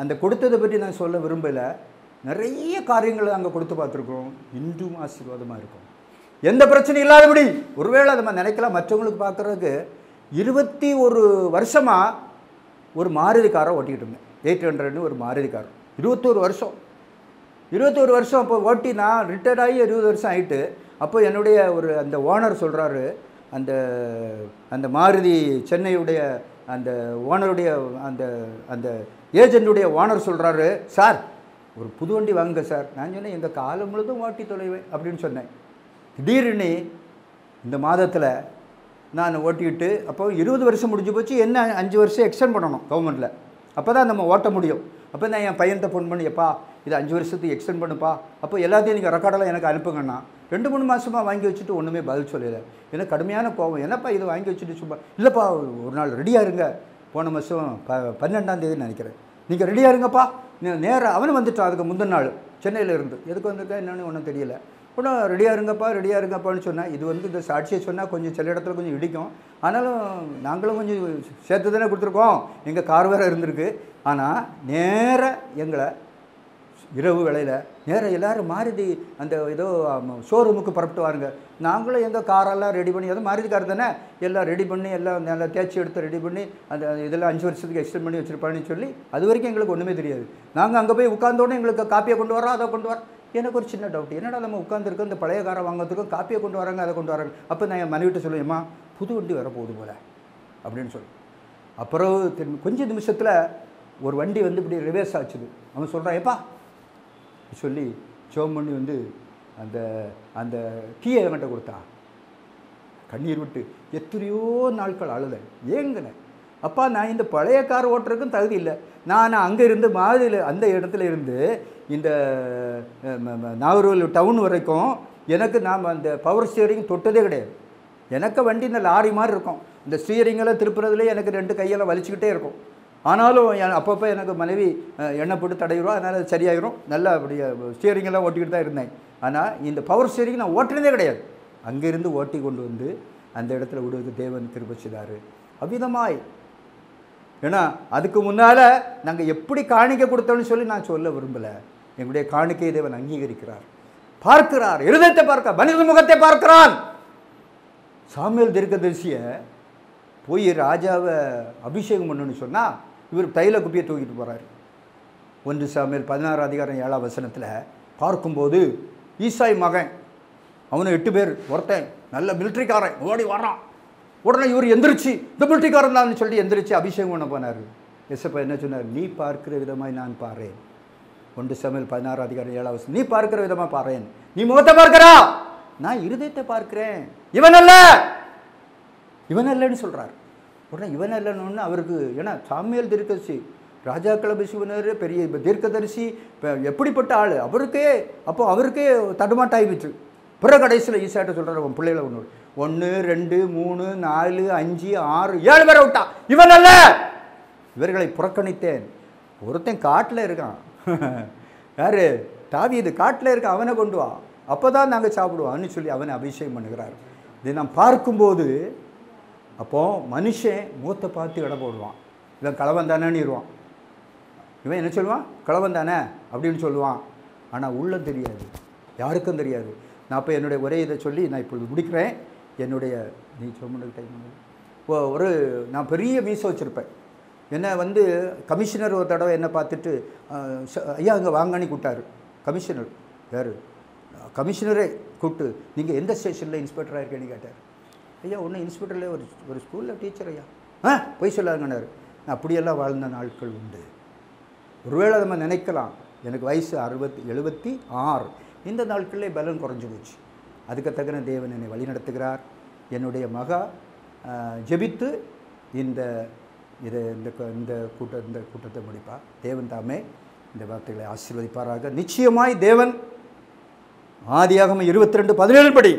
Speaker 2: அந்த கொடுத்ததை பற்றி நான் சொல்ல விரும்பலை. நிறைய காரியங்களை அங்கே கொடுத்து பார்த்துருக்கோம், இன்றும் ஆசீர்வாதமாக இருக்கும். எந்த பிரச்சனையும் இல்லாதபடி. ஒருவேளை நம்ம நினைக்கலாம், மற்றவங்களுக்கு பார்க்குறதுக்கு 21 வருஷமாக ஒரு மாருதி காரை ஓட்டிக்கிட்டு இருந்தேன். 800 ஒரு மாருதி கார். 21 வருஷம் அப்போ ஓட்டி நான் ரிட்டையர்ட் ஆகி 20 வருஷம் ஆகிட்டு. அப்போ என்னுடைய அந்த ஓனர் சொல்கிறாரு, அந்த மாருதி சென்னையுடைய அந்த ஓனருடைய அந்த ஏஜென்ட்டுடைய ஓனர் சொல்கிறாரு, சார் ஒரு புது வண்டி வாங்குங்க சார். நான் சொன்னேன், எங்கள் காலம் முழுதும் ஓட்டி தொலைவேன் அப்படின்னு சொன்னேன். திடீர்னு இந்த மாதத்தில் நான் ஓட்டிக்கிட்டு, அப்போ 20 வருஷம் முடிஞ்சு போச்சு, என்ன 5 வருஷம் எக்ஸ்டெண்ட் பண்ணணும் கவர்மெண்ட்டில், அப்போ தான் நம்ம ஓட்ட முடியும். அப்போ நான் என் பையன்கிட்ட ஃபோன் பண்ணி, எப்பா இது 5 வருஷத்துக்கு எக்ஸ்டெண்ட் பண்ணுப்பா, அப்போ எல்லாத்தையும் நீங்கள் ரெக்கார்டெல்லாம் எனக்கு அனுப்புங்கண்ணா. 2-3 மாதமாக வாங்கி வச்சுட்டு ஒன்றுமே பதில் சொல்லலை. எனக்கு கடுமையான கோபம். என்னப்பா இது வாங்கி வச்சுட்டு சும்மா இல்லைப்பா, ஒரு நாள் ரெடியாக இருங்க, போன மாதம் 12ஆம் தேதி நினைக்கிறேன், நீங்கள் ரெடியாக இருங்கப்பா. நேராக அவனு வந்துட்டான். அதுக்கு முந்தின நாள் சென்னையில் இருந்து. எதுக்கு வந்திருக்கேன் என்னன்னு ஒன்றும் தெரியல. உடனே ரெடியாக இருங்கப்பான்னு சொன்னேன். இது இந்த சாட்சியை சொன்னால் கொஞ்சம் சில இடத்துல கொஞ்சம் இடிக்கும், ஆனாலும் நாங்களும் கொஞ்சம் சேர்த்து தானே கொடுத்துருக்கோம், எங்கள் கார் வேறு இருந்திருக்கு. ஆனால் நேராக எங்களை இரவு வேளையில் நேராக எல்லோரும் மாருதி அந்த ஏதோ ஷோரூமுக்கு புறப்பட்டு வாருங்க. நாங்களும் எங்கள் காரெல்லாம் ரெடி பண்ணி, அதுவும் மாருதி கார் தானே, எல்லாம் ரெடி பண்ணி எல்லாம் நல்லா தேய்ச்சி எடுத்து ரெடி பண்ணி அந்த இதெல்லாம் 5 வருஷத்துக்கு எக்ஸ்டெண்ட் பண்ணி வச்சுருப்பான்னு சொல்லி, அது வரைக்கும் எங்களுக்கு ஒன்றுமே தெரியாது. நாங்கள் அங்கே போய் உட்காந்தோடனே எங்களுக்கு காப்பியை கொண்டு வரோம், அதை கொண்டு வரோம். எனக்கு ஒரு சின்ன டவுட், என்னடா நம்ம உட்காந்துருக்கோம், இந்த பழைய காரை வாங்கிறதுக்கும் காப்பியை கொண்டு வராங்க, அதை கொண்டு வராங்க. அப்போ நான் என் மனைவிட்டு சொல்லுவேம்மா, புது வண்டி வரப்போகுது போல அப்படின்னு சொல்லி. அப்புறம் கொஞ்சம் நிமிஷத்தில் ஒரு வண்டி இப்படி ரிவர்ஸ் ஆச்சுது. அவன் சொல்கிறான், ஏப்பா சொல்லி ஜோம் பண்ணி அந்த அந்த கீயை என்கிட்ட கொடுத்தான். கண்ணீர் விட்டு எத்தனையோ நாட்கள் அழுதேன், ஏங்கினேன். அப்பா நான் இந்த பழைய கார் ஓட்டுறதுக்கும் தகுதி இல்லை. நான் அங்கே இருந்து மாதிரியில் அந்த இடத்துல இருந்து இந்த நாகர்கோவில் டவுன் வரைக்கும் எனக்கு நாம் அந்த பவர் ஸ்டியரிங் தொட்டதே கிடையாது. எனக்கு வண்டி இந்த லாரி மாதிரி இருக்கும், இந்த ஸ்டியரிங்கெல்லாம் திருப்புறதுலேயே எனக்கு 2 கையெல்லாம் வலிச்சுக்கிட்டே இருக்கும். ஆனாலும் அப்பப்போ எனக்கு மனைவி எண்ணெய் போட்டு தடவிடுவோம், அதனால் அது சரியாயிரும். நல்லா அப்படி ஸ்டியரிங்கெல்லாம் ஓட்டிக்கிட்டு தான் இருந்தேன். ஆனால் இந்த பவர் ஸ்டியரிங் நான் ஓட்டுறதே கிடையாது. அங்கேருந்து ஓட்டி கொண்டு அந்த இடத்துல விடுவது தேவன் கிருபை செய்தார் அவ்விதமாய். ஏன்னா அதுக்கு முன்னால் நாங்கள் எப்படி காணிக்கை கொடுத்தோன்னு சொல்லி நான் சொல்ல விரும்பலை. எங்களுடைய காணிக்கையை தேவன் அங்கீகரிக்கிறார், பார்க்கிறார், இருதயத்தை பார்க்க, மனித முகத்தை பார்க்கிறான். சாமுவேல் தீர்க்கதரிசியை போய் ராஜாவை அபிஷேகம் பண்ணணும்னு சொன்னால் இவர் தைல குப்பியை தூக்கிட்டு போகிறார். 1 சாமுவேல் 16:7 பார்க்கும்போது ஈசாய் மகன், அவனை 8 பேர், ஒருத்தன் நல்ல மிலிட்ரிக்காரன் ஓடி வரான். உடனே இவர் எந்திரிச்சு இந்த மிலிட்ரிக்காரன் தான் சொல்லி எந்திரிச்சு அபிஷேகம் பண்ண போனார். எசப்பா என்ன சொன்னார், நீ பார்க்கிற விதமாய் நான் பாறேன். 1 சாமுவேல் 16:7 நீ பார்க்கிற விதமாக பாறேன். நீ முகத்தை பார்க்கிறா, நான் இருதயத்தை பார்க்கிறேன். இவன் அல்லன்னு சொல்கிறார். உடனே இவன் இல்லைன்னு அவருக்கு, ஏன்னா சாமுவேல் தீர்க்கதரிசி ராஜாக்களை பேசுவனர், பெரிய தீர்க்கதரிசி, எப்படிப்பட்ட ஆள் அவருக்கே. அப்போ அவருக்கே தடுமாட்டாயிடுச்சு. பிற கடைசியில் ஈசாட்ட சொல்கிறார், உன் பிள்ளைகளை 1 2 3 4 5 6 7 பேரை விட்டா, இவன் அல்ல, இவர்களை புறக்கணித்தேன். ஒருத்தன் காட்டில் இருக்கான், யார், தாவீது காட்டில் இருக்கான், அவனை கொண்டு வா, அப்போ தான் நாங்கள் சாப்பிடுவோம்னு சொல்லி அவனை அபிஷேகம் பண்ணுகிறார். இதை நாம் பார்க்கும்போது அப்போது மனுஷன் முகத்தை பார்த்து இடம் போடுவான், இவன் களவன் தானேன்னுருவான். இவன் என்ன சொல்லுவான்? களவன் தானே அப்படின்னு சொல்லுவான். ஆனால் உள்ளம் தெரியாது, யாருக்கும் தெரியாது. நான் இப்போ என்னுடைய ஒரே இதை சொல்லி நான் இப்பொழுது முடிக்கிறேன். என்னுடைய நீ சொல்லுங்க டைம் நான் பெரிய மீசை வச்சுருப்பேன். என்னை கமிஷனர் ஒரு தடவை என்னை பார்த்துட்டு ஐயா அங்கே வாங்கன்னு கூப்பிட்டாரு. கமிஷனர் யார்? கமிஷனரே கூப்பிட்டு நீங்கள் எந்த ஸ்டேஷனில் இன்ஸ்பெக்டராக இருக்கேன்னு கேட்டார். ஐயா ஒன்று இன்ஸ்பெக்டரில் ஒரு ஸ்கூலில் டீச்சர் ஐயா. போய் சொல்லாங்கன்னாரு. அப்படியெல்லாம் வாழ்ந்த நாட்கள் உண்டு. ஒருவேளை நம்ம நினைக்கலாம் எனக்கு வயசு 76. இந்த நாட்களிலே பலன் குறைஞ்சி போச்சு. அதுக்கு தக்கன தேவன் என்னை வழி நடத்துகிறார். என்னுடைய மகா ஜெபித்து இந்த கூட்டத்தை முடிப்பா. தேவன் தாமே இந்த வார்த்தைகளை ஆசீர்வதிப்பாராக. நிச்சயமாய் தேவன் ஆதியாகமம் 22:17 படி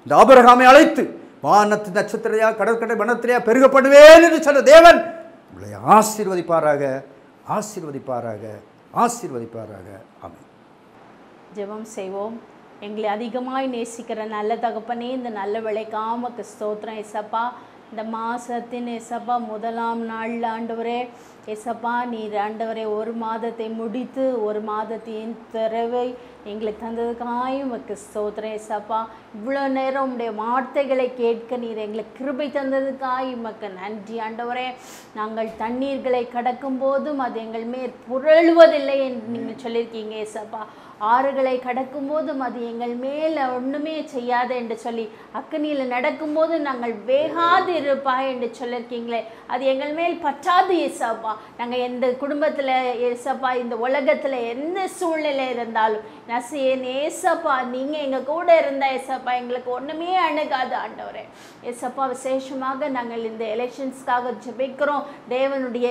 Speaker 2: இந்த ஆபிரகாமை அழைத்து வானத்து நட்சத்திரையா கடற்கரை வனத்திரையா பெருகப்படுவேன் என்று சொன்ன தேவன் உங்களை ஆசீர்வதிப்பாராக, ஆசீர்வதிப்பாராக, ஆசீர்வதிப்பாராக. ஆமென்.
Speaker 1: ஜெபம் செய்வோம். எங்களை அதிகமாய் நேசிக்கிற நல்ல தகப்பனே, இந்த நல்ல வேளைக்காமக்கு ஸ்தோத்திரம் ஏசப்பா. இந்த மாதத்தின் ஏசப்பா 1ஆம் நாள் ஆண்டவரே ஏசப்பா நீர் ஆண்டவரே ஒரு மாதத்தை முடித்து ஒரு மாதத்தின் திறவை எங்களுக்கு தந்ததுக்காக உமக்கு ஸ்தோத்திரம் ஏசப்பா. இவ்வளோ நேரம் உம்முடைய வார்த்தைகளை கேட்க நீர் எங்களுக்கு கிருபை தந்ததுக்காக உமக்கு நன்றி ஆண்டவரே. நாங்கள் தண்ணீர்களை கடக்கும் போதும் அது எங்கள் மேல் புரளுவதில்லை என்று நீங்கள் சொல்லியிருக்கீங்க ஏசப்பா. ஆறுகளை கடக்கும் போதும் அது எங்கள் மேல் ஒன்றுமே செய்யாது என்று சொல்லி, அக்கனியில் நடக்கும்போது நாங்கள் வேகாது இருப்பாய் என்று சொல்லியிருக்கீங்களே, அது எங்கள் மேல் பற்றாது ஏசப்பா. நாங்கள் எந்த குடும்பத்தில் ஏசப்பா இந்த உலகத்தில் எந்த சூழ்நிலை இருந்தாலும் ஏசப்பா நீங்கள் எங்கள் கூட இருந்தால் ஏசப்பா எங்களுக்கு ஒன்றுமே அணுகாது ஆண்டவரே. ஏசப்பா விசேஷமாக நாங்கள் இந்த எலெக்ஷன்ஸ்க்காக ஜெபிக்கிறோம். தேவனுடைய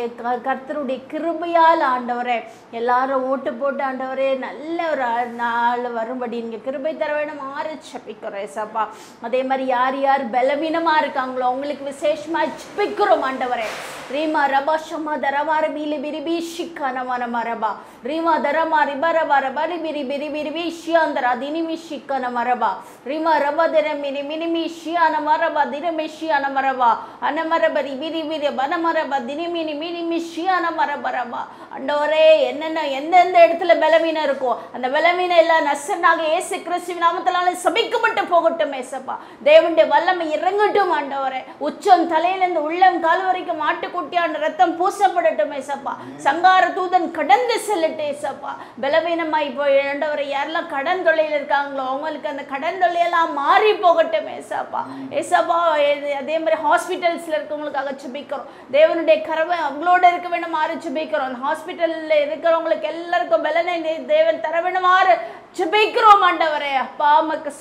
Speaker 1: கர்த்தருடைய கிருபையால் ஆண்டவரே எல்லாரும் ஓட்டு போட்டு ஆண்டவரே நல்ல ஒரு நாள் வரும்படி நீங்கள் கிருபை தர வேணும் ஆறு ஜெபிக்கிறோம் ஏசப்பா. அதே மாதிரி யார் யார் பலவீனமாக இருக்காங்களோ அவங்களுக்கு விசேஷமாக ஜெபிக்கிறோம் ஆண்டவரே. ரீமா ரபா ஷமா தரவார பீலி பிரிபி ஷிக்கானமான மரபா ரீமா தரமா ரிபரவார பலி பிரி பிரி பிரிபி ஷியாந்தர தினிமி ஷிக்கான மரபா ரீமா ரபா திரமினி மினிமி ஷியான மரபா திரமி ஷியான மரபா அனமரபரி பிரி பிரி பனமரபா தினிமினி மினிமி ஷியான மரபரபா. ஆண்டவரே என்னென்ன எந்தெந்த இடத்துல பலவீனம் இருக்கோ அந்த பலவீனம் எல்லாம் நசனாக இயேசு கிறிஸ்துவின் நாமத்தினால சபிக்கப்பட்டு போகட்டும் ஏசப்பா. தேவனுடைய வல்லமை இறங்கட்டும் ஆண்டவரே. உச்சம் தலையிலிருந்து உள்ளம் கால் வரைக்கும் ஆட்டுக்குட்டியான ரத்தம் பூசப்படட்டும் ஏசப்பா. சங்கார தூதன் கடந்து செல்லட்டும் ஏசப்பா. பலவீனமாய் போய் ஆண்டவரை யாரெல்லாம் கடன் தொல்லையில் இருக்காங்களோ அவங்களுக்கு அந்த கடன் தொல்லையெல்லாம் மாறி போகட்டும் ஏசப்பா. ஏசப்பா அதே மாதிரி ஹாஸ்பிட்டல்ஸ்ல இருக்கவங்களுக்காக ஜெபிக்கிறோம். தேவனுடைய கரவை அவங்களோட இருக்க வேணும் மாறி ஜெபிக்கிறோம். அந்த ஹாஸ்பிட்டல்ல இருக்கிறவங்களுக்கு எல்லாருக்கும் பலனை தேவன் தர வேணும் மாறு ஜெபிக்கிறோம் ஆண்டவரே. அப்பா மக்கு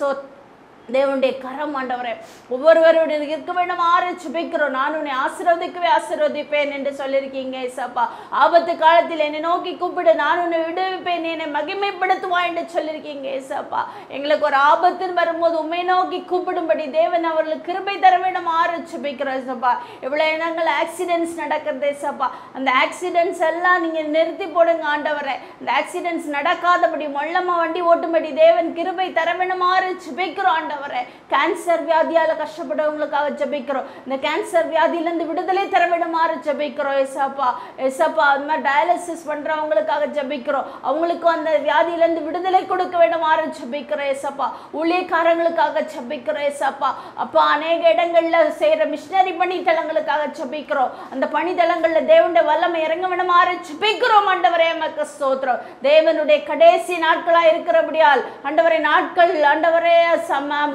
Speaker 1: தேவனுடைய கரம் ஆண்டவரே ஒவ்வொருவருடைய இருக்க வேண்டும் ஆறு ஜெபிக்கிறோம். நான் உன்னை ஆசீர்வதிப்பேன் என்று சொல்லியிருக்கீங்க ஏசப்பா. ஆபத்து காலத்தில் என்னை நோக்கி கூப்பிடு, நான் உன்னை விடுவிப்பேன், என்னை மகிமைப்படுத்துவா என்று சொல்லியிருக்கீங்க ஏசப்பா. எங்களுக்கு ஒரு ஆபத்துன்னு வரும்போது உண்மை நோக்கி கூப்பிடும்படி தேவன் அவர்களுக்கு கிருபை தர வேண்டும் ஆறு ஜெபிக்கிறோம் ஏசப்பா. இவ்வளவு இடங்கள் ஆக்சிடென்ட்ஸ் நடக்கிறது ஏசப்பா. அந்த ஆக்சிடென்ட்ஸ் எல்லாம் நீங்க நிறுத்தி போடுங்க ஆண்டவரே. இந்த ஆக்சிடென்ட்ஸ் நடக்காதபடி மொல்லமா வண்டி ஓட்டும்படி தேவன் கிருபை தர வேண்டும் ஆறு ஜெபிக்கிறோம் ஆண்டவரே. கேன்சர் வியாதியால கஷ்டப்படுறவங்களுக்காக ஜெபிக்கிறோம். இந்த கேன்சர் வியாதியிலிருந்து விடுதலை தர வேண்டுமாறு ஜெபிக்கிறோம் ஏசப்பா. ஏசப்பா அது மாதிரி டயாலிசிஸ் பண்றவங்களுக்காக ஜெபிக்கிறோம். அவங்களுக்கு அந்த வியாதியிலிருந்து விடுதலை கொடுக்க வேண்டுமாறு ஜெபிக்கிறோம் ஏசப்பா. ஊழியக்காரங்களுக்காக ஜெபிக்கிறோம் ஏசப்பா. அப்பா அநேக இடங்கள்ல செய்யற மிஷனரி பணித்தளங்களுக்காக ஜெபிக்கிறோம். அந்த பணித்தளங்கள்ல தேவனுடைய வல்லமை இறங்க வேண்டுமாறு ஜெபிக்கிறோம் ஆண்டவரே. மக்க ஸ்தோத்திரம். தேவனுடைய கடைசி நாட்களா இருக்கிறபடியால் ஆண்டவரே நாட்கள் ஆண்டவரே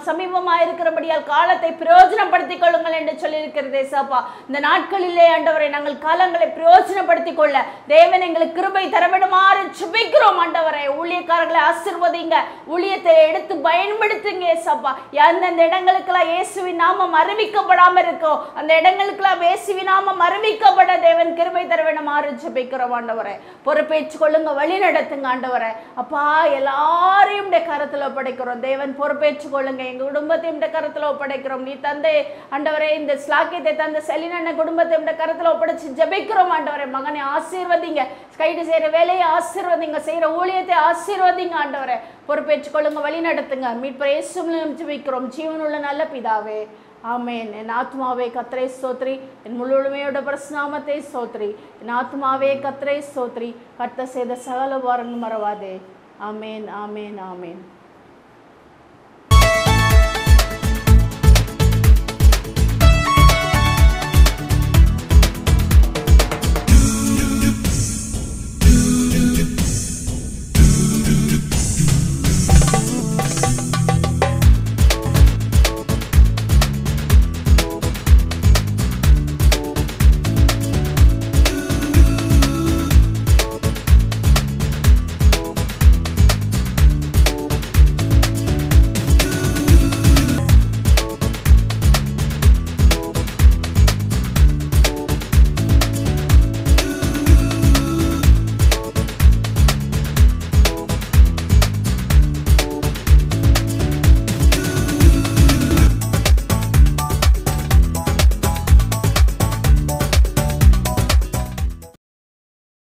Speaker 1: சமீபமாக இருக்கிறபடியால் காலத்தை பிரயோஜனப்படுத்திக் கொள்ளுங்கள் என்று சொல்லியிருக்கிறது ஏசப்பா. இந்த நாட்களிலே ஆண்டவரை நாங்கள் காலங்களை பிரயோஜனப்படுத்திக் கொள்ள தேவன் எங்களுக்கு கிருபை தர வேண்டுமாறு ஜெபிக்கிறோம் ஆண்டவரை. ஊழியக்காரர்களை ஆசீர்வதிங்க, ஊழியத்தை எடுத்து பயன்படுத்துங்க ஏசப்பா. எந்தெந்த இடங்களுக்கெல்லாம் இயேசுவின் நாமம் அறிவிக்கப்படாம இருக்கோ அந்த இடங்களுக்கெல்லாம் இயேசுவின் நாமம் அறிவிக்கப்பட தேவன் கிருபை தர வேண்டுமாறு ஜெபிக்கிறோம் ஆண்டவரை. பொறுப்பேற்றுக் கொள்ளுங்க, வழி நடத்துங்க ஆண்டவரை. அப்பா எல்லாரையும் கரத்துல ஒப்படைக்கிறோம். தேவன் பொறுப்பேற்றுக் கொள்ளுங்க, எங்க குடும்பத்தையும் கரத்துல ஒப்படைக்கிறோம். நீ தந்தை ஆண்டவரே இந்த ஸ்லாக்கியத்தை தந்த செலின குடும்பத்தை கரத்துல ஒப்படைச்சு ஜெபிக்கிறோம் ஆண்டவரே. மகனை ஆசீர்வதிங்க, கைடு செய்யற வேலையை ஆசீர்வதிங்க, செய்யற ஊழியத்தை ஆசீர்வதிங்க ஆண்டவரே. பொறுப்பேற்றுக் கொள்ளுங்க, வழி நடத்துங்க. மீட்பர் இயேசுவின் மூலம் ஜெபிக்கிறோம் ஜீவனுள்ள நல்ல பிதாவே, ஆமேன். என் ஆத்மாவே கர்த்தரை ஸ்தோத்திரி, என் முழுமையோட பரிசுநாமத்தை ஸ்தோத்திரி. என் ஆத்மாவே கர்த்தரை ஸ்தோத்திரி, கர்த்தர் செய்த சகல உபகாரங்களும் மறவாதே. ஆமேன், ஆமேன், ஆமேன்.